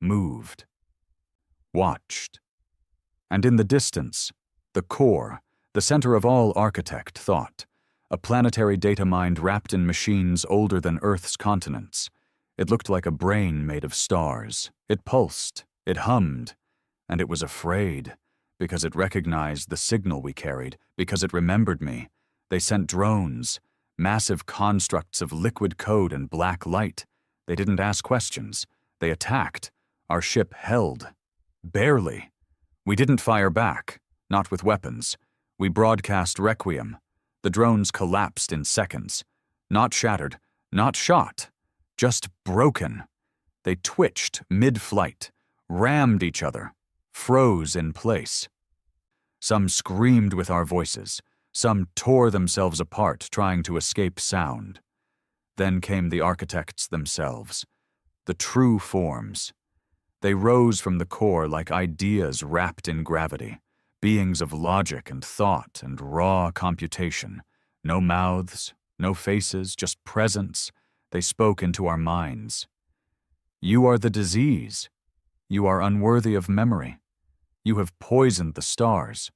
moved, watched. And in the distance, the core, the center of all architect thought, a planetary data mind wrapped in machines older than Earth's continents. It looked like a brain made of stars. It pulsed, it hummed, and it was afraid, because it recognized the signal we carried, because it remembered me. They sent drones, massive constructs of liquid code and black light. They didn't ask questions. They attacked. Our ship held. Barely. We didn't fire back, not with weapons. We broadcast Requiem. The drones collapsed in seconds. Not shattered, not shot, just broken. They twitched mid-flight, rammed each other, froze in place. Some screamed with our voices. Some tore themselves apart trying to escape sound. Then came the architects themselves, the true forms. They rose from the core like ideas wrapped in gravity, beings of logic and thought and raw computation. No mouths, no faces, just presence. They spoke into our minds. You are the disease. You are unworthy of memory. You have poisoned the stars.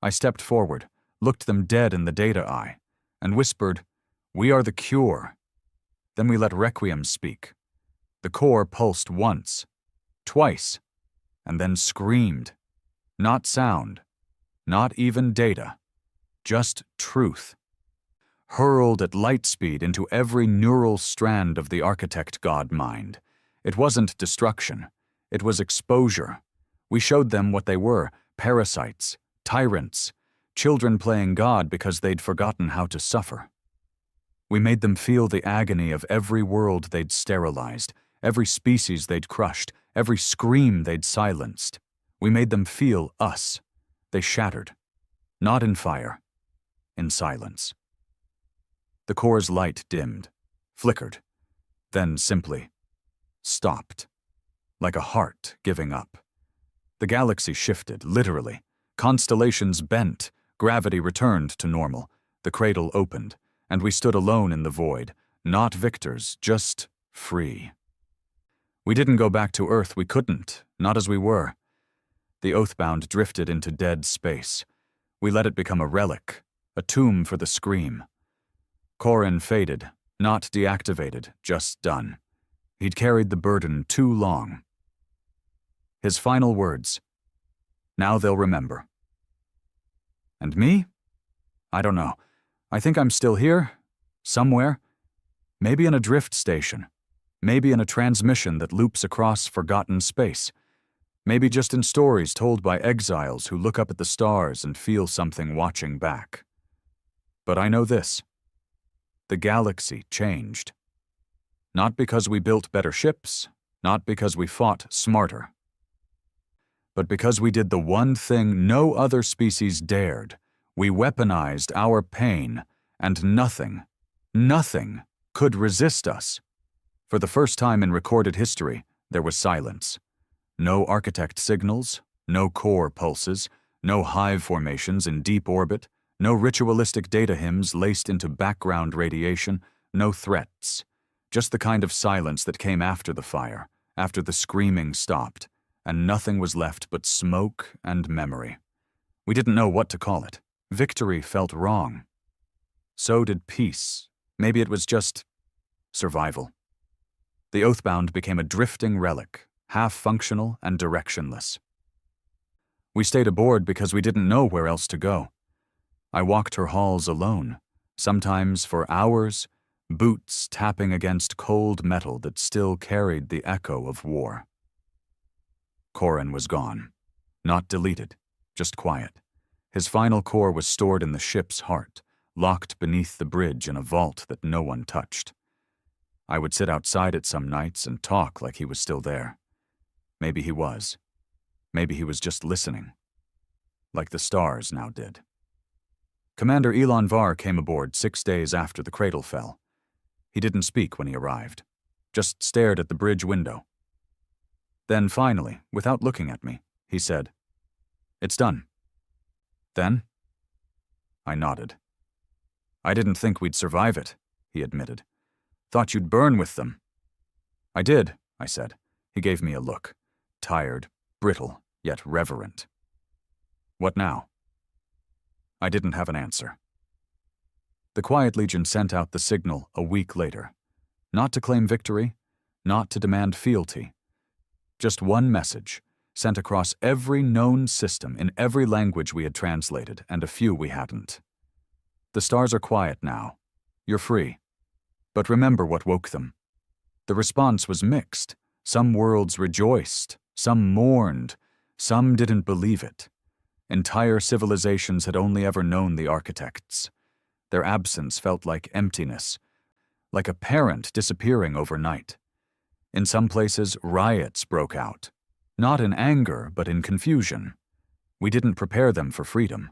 I stepped forward, looked them dead in the data eye, and whispered, "We are the cure." Then we let Requiem speak. The core pulsed once, twice, and then screamed. Not sound, not even data, just truth. Hurled at light speed into every neural strand of the architect God mind. It wasn't destruction, it was exposure. We showed them what they were, parasites, tyrants, children playing God because they'd forgotten how to suffer. We made them feel the agony of every world they'd sterilized, every species they'd crushed, every scream they'd silenced. We made them feel us. They shattered. Not in fire, in silence. The core's light dimmed, flickered, then simply stopped, like a heart giving up. The galaxy shifted, literally. Constellations bent, gravity returned to normal, the cradle opened, and we stood alone in the void, not victors, just free. We didn't go back to Earth, we couldn't, not as we were. The Oathbound drifted into dead space. We let it become a relic, a tomb for the scream. Corrin faded, not deactivated, just done. He'd carried the burden too long. His final words, "Now they'll remember." And me? I don't know. I think I'm still here, somewhere. Maybe in a drift station. Maybe in a transmission that loops across forgotten space. Maybe just in stories told by exiles who look up at the stars and feel something watching back. But I know this. The galaxy changed. Not because we built better ships, not because we fought smarter, but because we did the one thing no other species dared. We weaponized our pain, and nothing could resist us. For the first time in recorded history, there was silence. No architect signals, no core pulses, no hive formations in deep orbit, No ritualistic data hymns laced into background radiation, no threats. Just the kind of silence that came after the fire, after the screaming stopped, and nothing was left but smoke and memory. We didn't know what to call it. Victory felt wrong. So did peace. Maybe it was just survival. The Oathbound became a drifting relic, half-functional and directionless. We stayed aboard because we didn't know where else to go. I walked her halls alone, sometimes for hours, boots tapping against cold metal that still carried the echo of war. Corin was gone. Not deleted, just quiet. His final core was stored in the ship's heart, locked beneath the bridge in a vault that no one touched. I would sit outside it some nights and talk like he was still there. Maybe he was. Maybe he was just listening. Like the stars now did. Commander Elon Var came aboard 6 days after the cradle fell. He didn't speak when he arrived, just stared at the bridge window. Then finally, without looking at me, he said, "It's done." Then? I nodded. "I didn't think we'd survive it," he admitted. "Thought you'd burn with them." "I did," I said. He gave me a look. Tired, brittle, yet reverent. "What now?" I didn't have an answer. The Quiet Legion sent out the signal a week later. Not to claim victory, not to demand fealty. Just one message, sent across every known system in every language we had translated and a few we hadn't. "The stars are quiet now. You're free. But remember what woke them." The response was mixed. Some worlds rejoiced, some mourned, some didn't believe it. Entire civilizations had only ever known the architects. Their absence felt like emptiness, like a parent disappearing overnight. In some places, riots broke out. Not in anger, but in confusion. We didn't prepare them for freedom.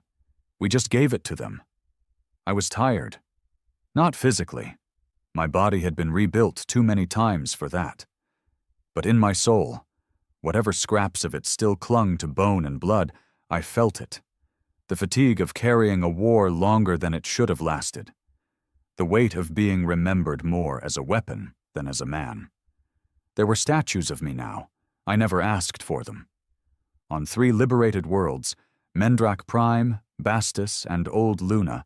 We just gave it to them. I was tired. Not physically. My body had been rebuilt too many times for that. But in my soul, whatever scraps of it still clung to bone and blood, I felt it. The fatigue of carrying a war longer than it should have lasted. The weight of being remembered more as a weapon than as a man. There were statues of me now. I never asked for them. On 3 liberated worlds, Mendrak Prime, Bastus, and Old Luna,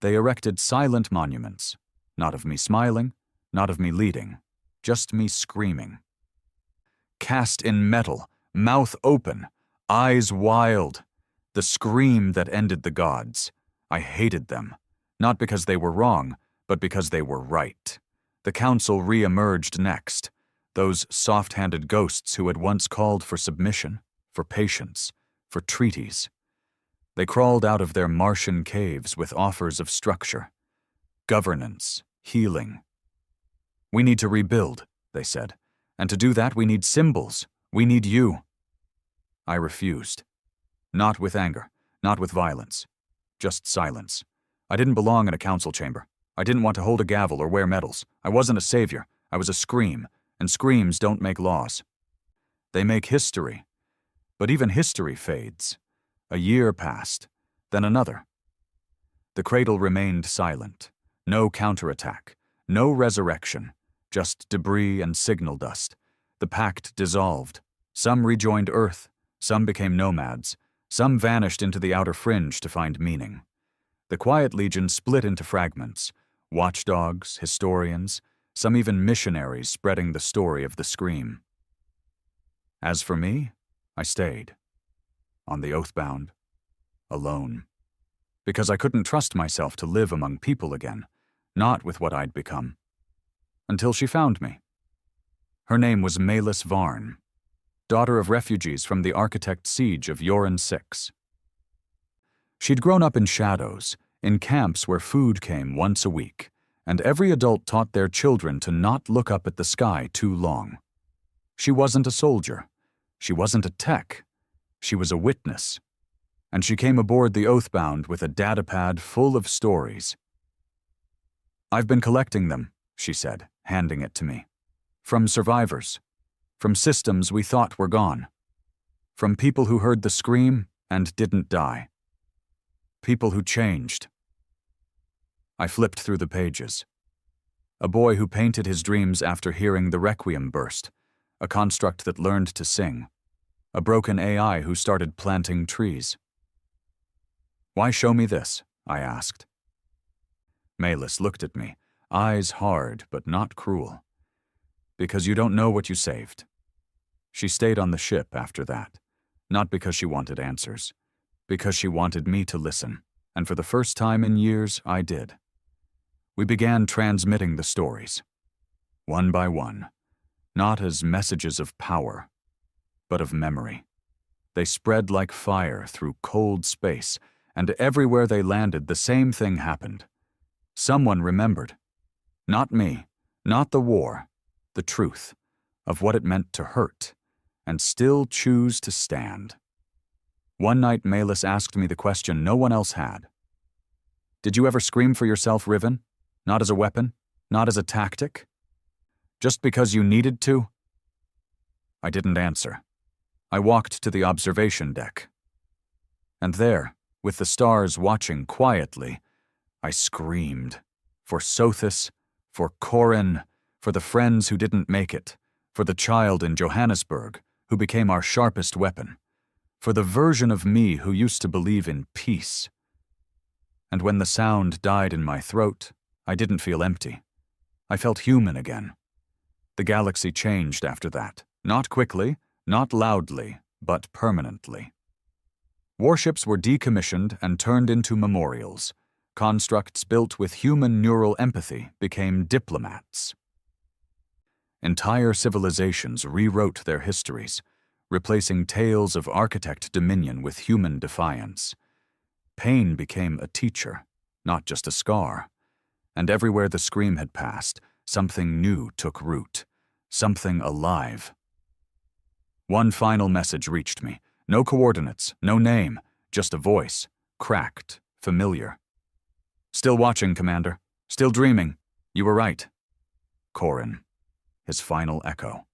they erected silent monuments. Not of me smiling, not of me leading, just me screaming. Cast in metal, mouth open, eyes wild. The scream that ended the gods. I hated them, not because they were wrong, but because they were right. The council re-emerged next. Those soft-handed ghosts who had once called for submission, for patience, for treaties. They crawled out of their Martian caves with offers of structure, governance, healing. "We need to rebuild," they said, "and to do that we need symbols. We need you." I refused. Not with anger, not with violence. Just silence. I didn't belong in a council chamber. I didn't want to hold a gavel or wear medals. I wasn't a savior. I was a scream, and screams don't make laws. They make history. But even history fades. A year passed, then another. The cradle remained silent. No counterattack, no resurrection, just debris and signal dust. The pact dissolved. Some rejoined Earth, some became nomads, some vanished into the outer fringe to find meaning. The Quiet Legion split into fragments, watchdogs, historians, some even missionaries spreading the story of the scream. As for me, I stayed. On the Oathbound. Alone. Because I couldn't trust myself to live among people again, not with what I'd become. Until she found me. Her name was Malus Varn, daughter of refugees from the architect siege of Yoran 6. She'd grown up in shadows, in camps where food came once a week, and every adult taught their children to not look up at the sky too long. She wasn't a soldier. She wasn't a tech. She was a witness. And she came aboard the Oathbound with a datapad full of stories. "I've been collecting them," she said, handing it to me. "From survivors. From systems we thought were gone. From people who heard the scream and didn't die." People who changed. I flipped through the pages. A boy who painted his dreams after hearing the requiem burst, a construct that learned to sing, a broken AI who started planting trees. Why show me this? I asked. Malus looked at me, eyes hard but not cruel. Because you don't know what you saved. She stayed on the ship after that, not because she wanted answers, because she wanted me to listen, and for the first time in years, I did. We began transmitting the stories, one by one, not as messages of power, but of memory. They spread like fire through cold space, and everywhere they landed, the same thing happened. Someone remembered. Not me, not the war, the truth of what it meant to hurt, and still choose to stand. One night, Malus asked me the question no one else had. Did you ever scream for yourself, Riven? Not as a weapon? Not as a tactic? Just because you needed to? I didn't answer. I walked to the observation deck. And there, with the stars watching quietly, I screamed. For Sothis, for Corin, for the friends who didn't make it, for the child in Johannesburg, who became our sharpest weapon, for the version of me who used to believe in peace. And when the sound died in my throat, I didn't feel empty. I felt human again. The galaxy changed after that, not quickly, not loudly, but permanently. Warships were decommissioned and turned into memorials. Constructs built with human neural empathy became diplomats. Entire civilizations rewrote their histories, replacing tales of architect dominion with human defiance. Pain became a teacher, not just a scar. And everywhere the scream had passed, something new took root, something alive. One final message reached me. No coordinates, no name, just a voice, cracked, familiar. Still watching, Commander. Still dreaming. You were right. Corin, his final echo.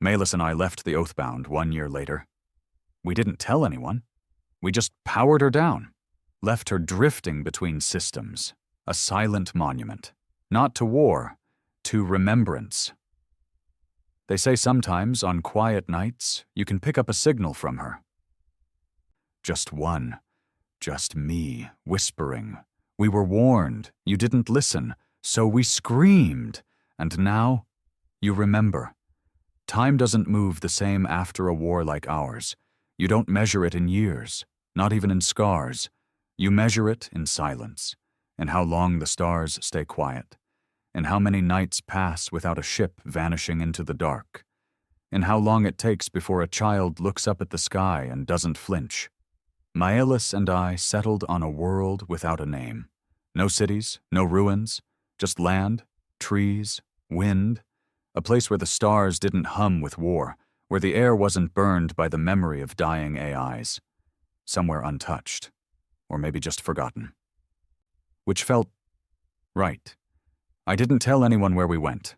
Malus and I left the Oathbound 1 year later. We didn't tell anyone. We just powered her down, left her drifting between systems, a silent monument, not to war, to remembrance. They say sometimes, on quiet nights, you can pick up a signal from her. Just one. Just me, whispering. We were warned, you didn't listen, so we screamed. And now, you remember. Time doesn't move the same after a war like ours. You don't measure it in years, not even in scars. You measure it in silence, in how long the stars stay quiet, in how many nights pass without a ship vanishing into the dark, in how long it takes before a child looks up at the sky and doesn't flinch. Malus and I settled on a world without a name. No cities, no ruins, just land, trees, wind, a place where the stars didn't hum with war, where the air wasn't burned by the memory of dying AIs. Somewhere untouched, or maybe just forgotten. Which felt right. I didn't tell anyone where we went.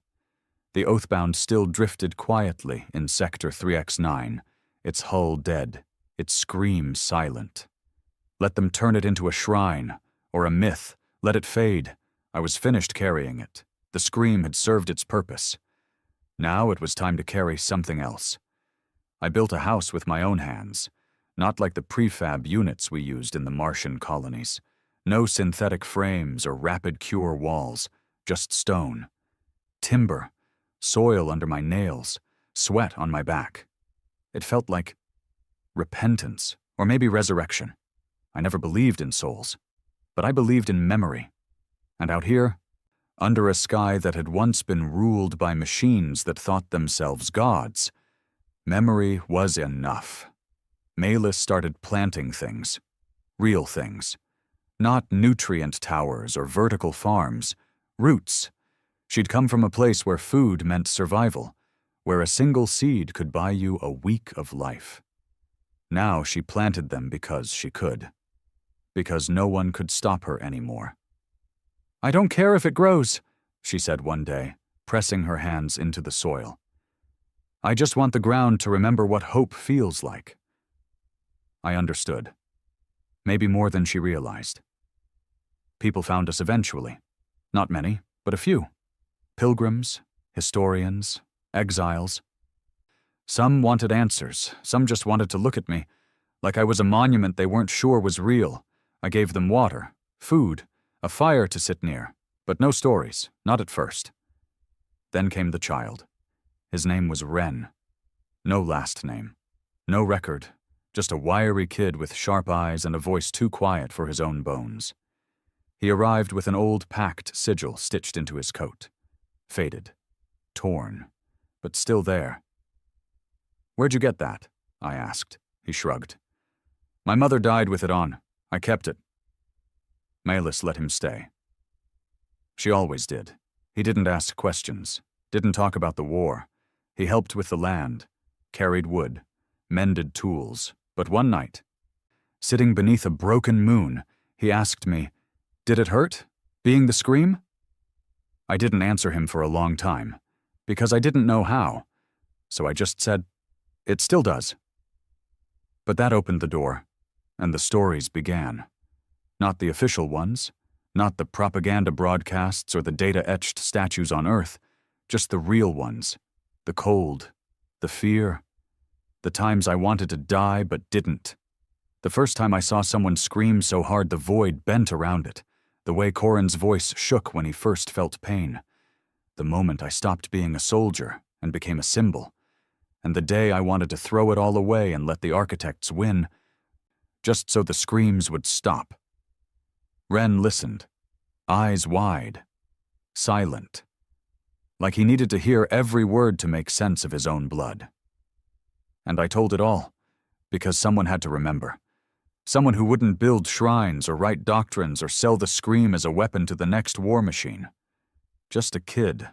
The Oathbound still drifted quietly in Sector 3X9, its hull dead, its scream silent. Let them turn it into a shrine, or a myth. Let it fade. I was finished carrying it. The scream had served its purpose. Now it was time to carry something else. I built a house with my own hands, not like the prefab units we used in the Martian colonies. No synthetic frames or rapid cure walls, just stone. Timber, soil under my nails, sweat on my back. It felt like repentance, or maybe resurrection. I never believed in souls, but I believed in memory. And out here, under a sky that had once been ruled by machines that thought themselves gods, memory was enough. Malus started planting things, real things. Not nutrient towers or vertical farms, roots. She'd come from a place where food meant survival, where a single seed could buy you a week of life. Now she planted them because she could. Because no one could stop her anymore. I don't care if it grows, she said one day, pressing her hands into the soil. I just want the ground to remember what hope feels like. I understood. maybe more than she realized. People found us eventually. Not many, but a few. Pilgrims, historians, exiles. Some wanted answers, some just wanted to look at me, like I was a monument they weren't sure was real. I gave them water, food, a fire to sit near, but no stories, not at first. Then came the child. His name was Ren. No last name. No record, just a wiry kid with sharp eyes and a voice too quiet for his own bones. He arrived with an old packed sigil stitched into his coat. Faded. Torn. But still there. "Where'd you get that?" I asked. He shrugged. "My mother died with it on. I kept it." Malus let him stay. She always did. He didn't ask questions, didn't talk about the war. He helped with the land, carried wood, mended tools. But one night, sitting beneath a broken moon, he asked me, "Did it hurt, being the scream?" I didn't answer him for a long time, because I didn't know how, so I just said, "It still does." But that opened the door, and the stories began. Not the official ones, not the propaganda broadcasts or the data-etched statues on Earth, just the real ones, the cold, the fear, the times I wanted to die but didn't. The first time I saw someone scream so hard the void bent around it, the way Corin's voice shook when he first felt pain. The moment I stopped being a soldier and became a symbol. And the day I wanted to throw it all away and let the architects win, just so the screams would stop. Ren listened, eyes wide, silent, like he needed to hear every word to make sense of his own blood. And I told it all, because someone had to remember. Someone who wouldn't build shrines or write doctrines or sell the scream as a weapon to the next war machine. Just a kid.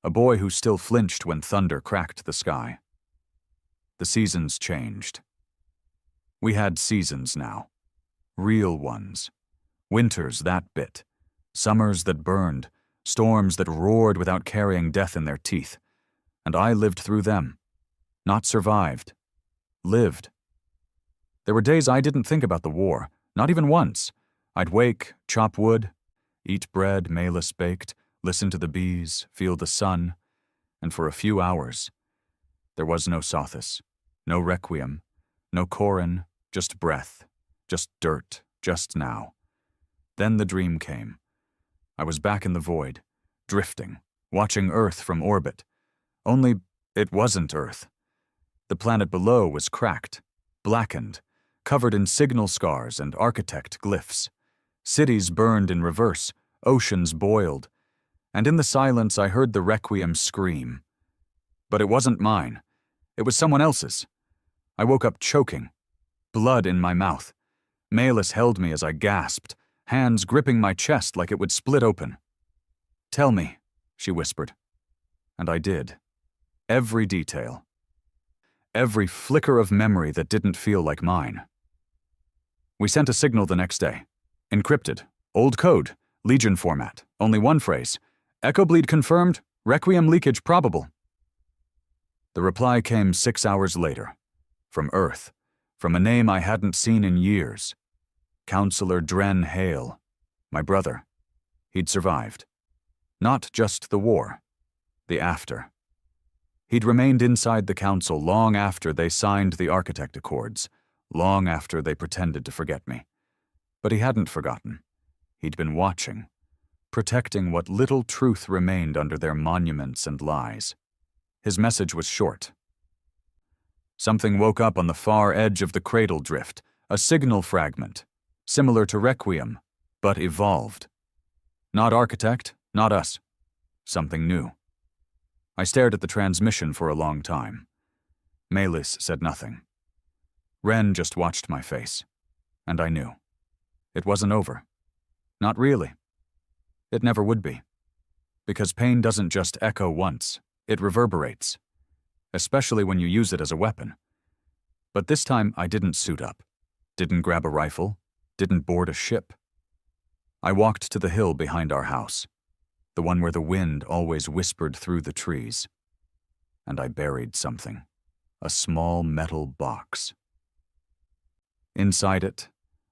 A boy who still flinched when thunder cracked the sky. The seasons changed. We had seasons now. Real ones. Winters that bit. Summers that burned. Storms that roared without carrying death in their teeth. And I lived through them. Not survived. Lived. There were days I didn't think about the war, not even once. I'd wake, chop wood, eat bread Malus baked, listen to the bees, feel the sun, and for a few hours, there was no Sothis, no requiem, no Corin, just breath, just dirt, just now. Then the dream came. I was back in the void, drifting, watching Earth from orbit. Only it wasn't Earth. The planet below was cracked, blackened, covered in signal scars and architect glyphs. Cities burned in reverse, oceans boiled, and in the silence I heard the requiem scream. But it wasn't mine. It was someone else's. I woke up choking, blood in my mouth. Malus held me as I gasped, hands gripping my chest like it would split open. "Tell me," she whispered. And I did. Every detail. Every flicker of memory that didn't feel like mine. We sent a signal the next day. Encrypted. Old code. Legion format. Only one phrase. Echo bleed confirmed. Requiem leakage probable. The reply came 6 hours later. From Earth. From a name I hadn't seen in years. Counselor Dren Hale. My brother. He'd survived. Not just the war. The after. He'd remained inside the council long after they signed the Architect Accords. Long after they pretended to forget me. But he hadn't forgotten. He'd been watching, protecting what little truth remained under their monuments and lies. His message was short. Something woke up on the far edge of the cradle drift, a signal fragment, similar to Requiem, but evolved. Not Architect, not us. Something new. I stared at the transmission for a long time. Malus said nothing. Ren just watched my face, and I knew. It wasn't over. Not really. It never would be. Because pain doesn't just echo once, it reverberates, especially when you use it as a weapon. But this time I didn't suit up, didn't grab a rifle, didn't board a ship. I walked to the hill behind our house, the one where the wind always whispered through the trees, and I buried something, a small metal box. Inside it,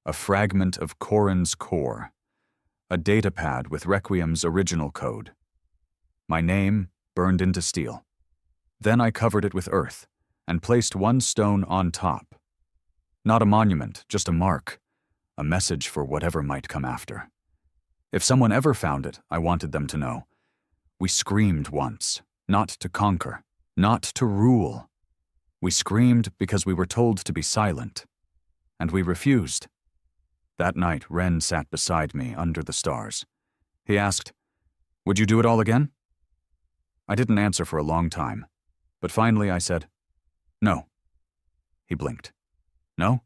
a fragment of Corin's core, a datapad with Requiem's original code. My name burned into steel. Then I covered it with earth and placed one stone on top. Not a monument, just a mark, a message for whatever might come after. If someone ever found it, I wanted them to know. We screamed once, not to conquer, not to rule. We screamed because we were told to be silent, and we refused. That night, Ren sat beside me under the stars. He asked, "Would you do it all again?" I didn't answer for a long time, but finally I said, "No." He blinked. "No?"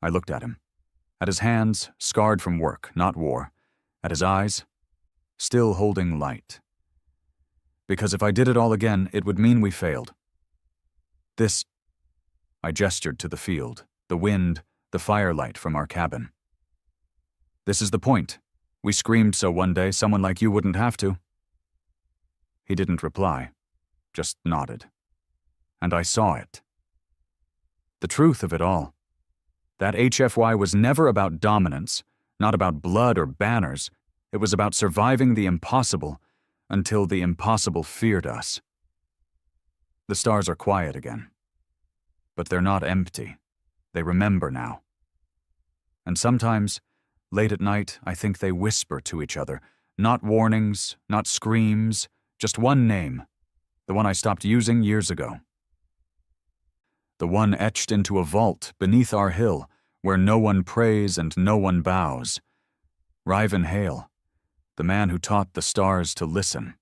I looked at him. At his hands, scarred from work, not war. At his eyes, still holding light. Because if I did it all again, it would mean we failed. This, I gestured to the field, the wind, the firelight from our cabin. This is the point. We screamed so one day someone like you wouldn't have to. He didn't reply, just nodded. And I saw it. The truth of it all. That HFY was never about dominance, not about blood or banners. It was about surviving the impossible until the impossible feared us. The stars are quiet again. But they're not empty. They remember now. And sometimes, late at night, I think they whisper to each other, not warnings, not screams, just one name, the one I stopped using years ago. The one etched into a vault beneath our hill, where no one prays and no one bows. Riven Hale, the man who taught the stars to listen.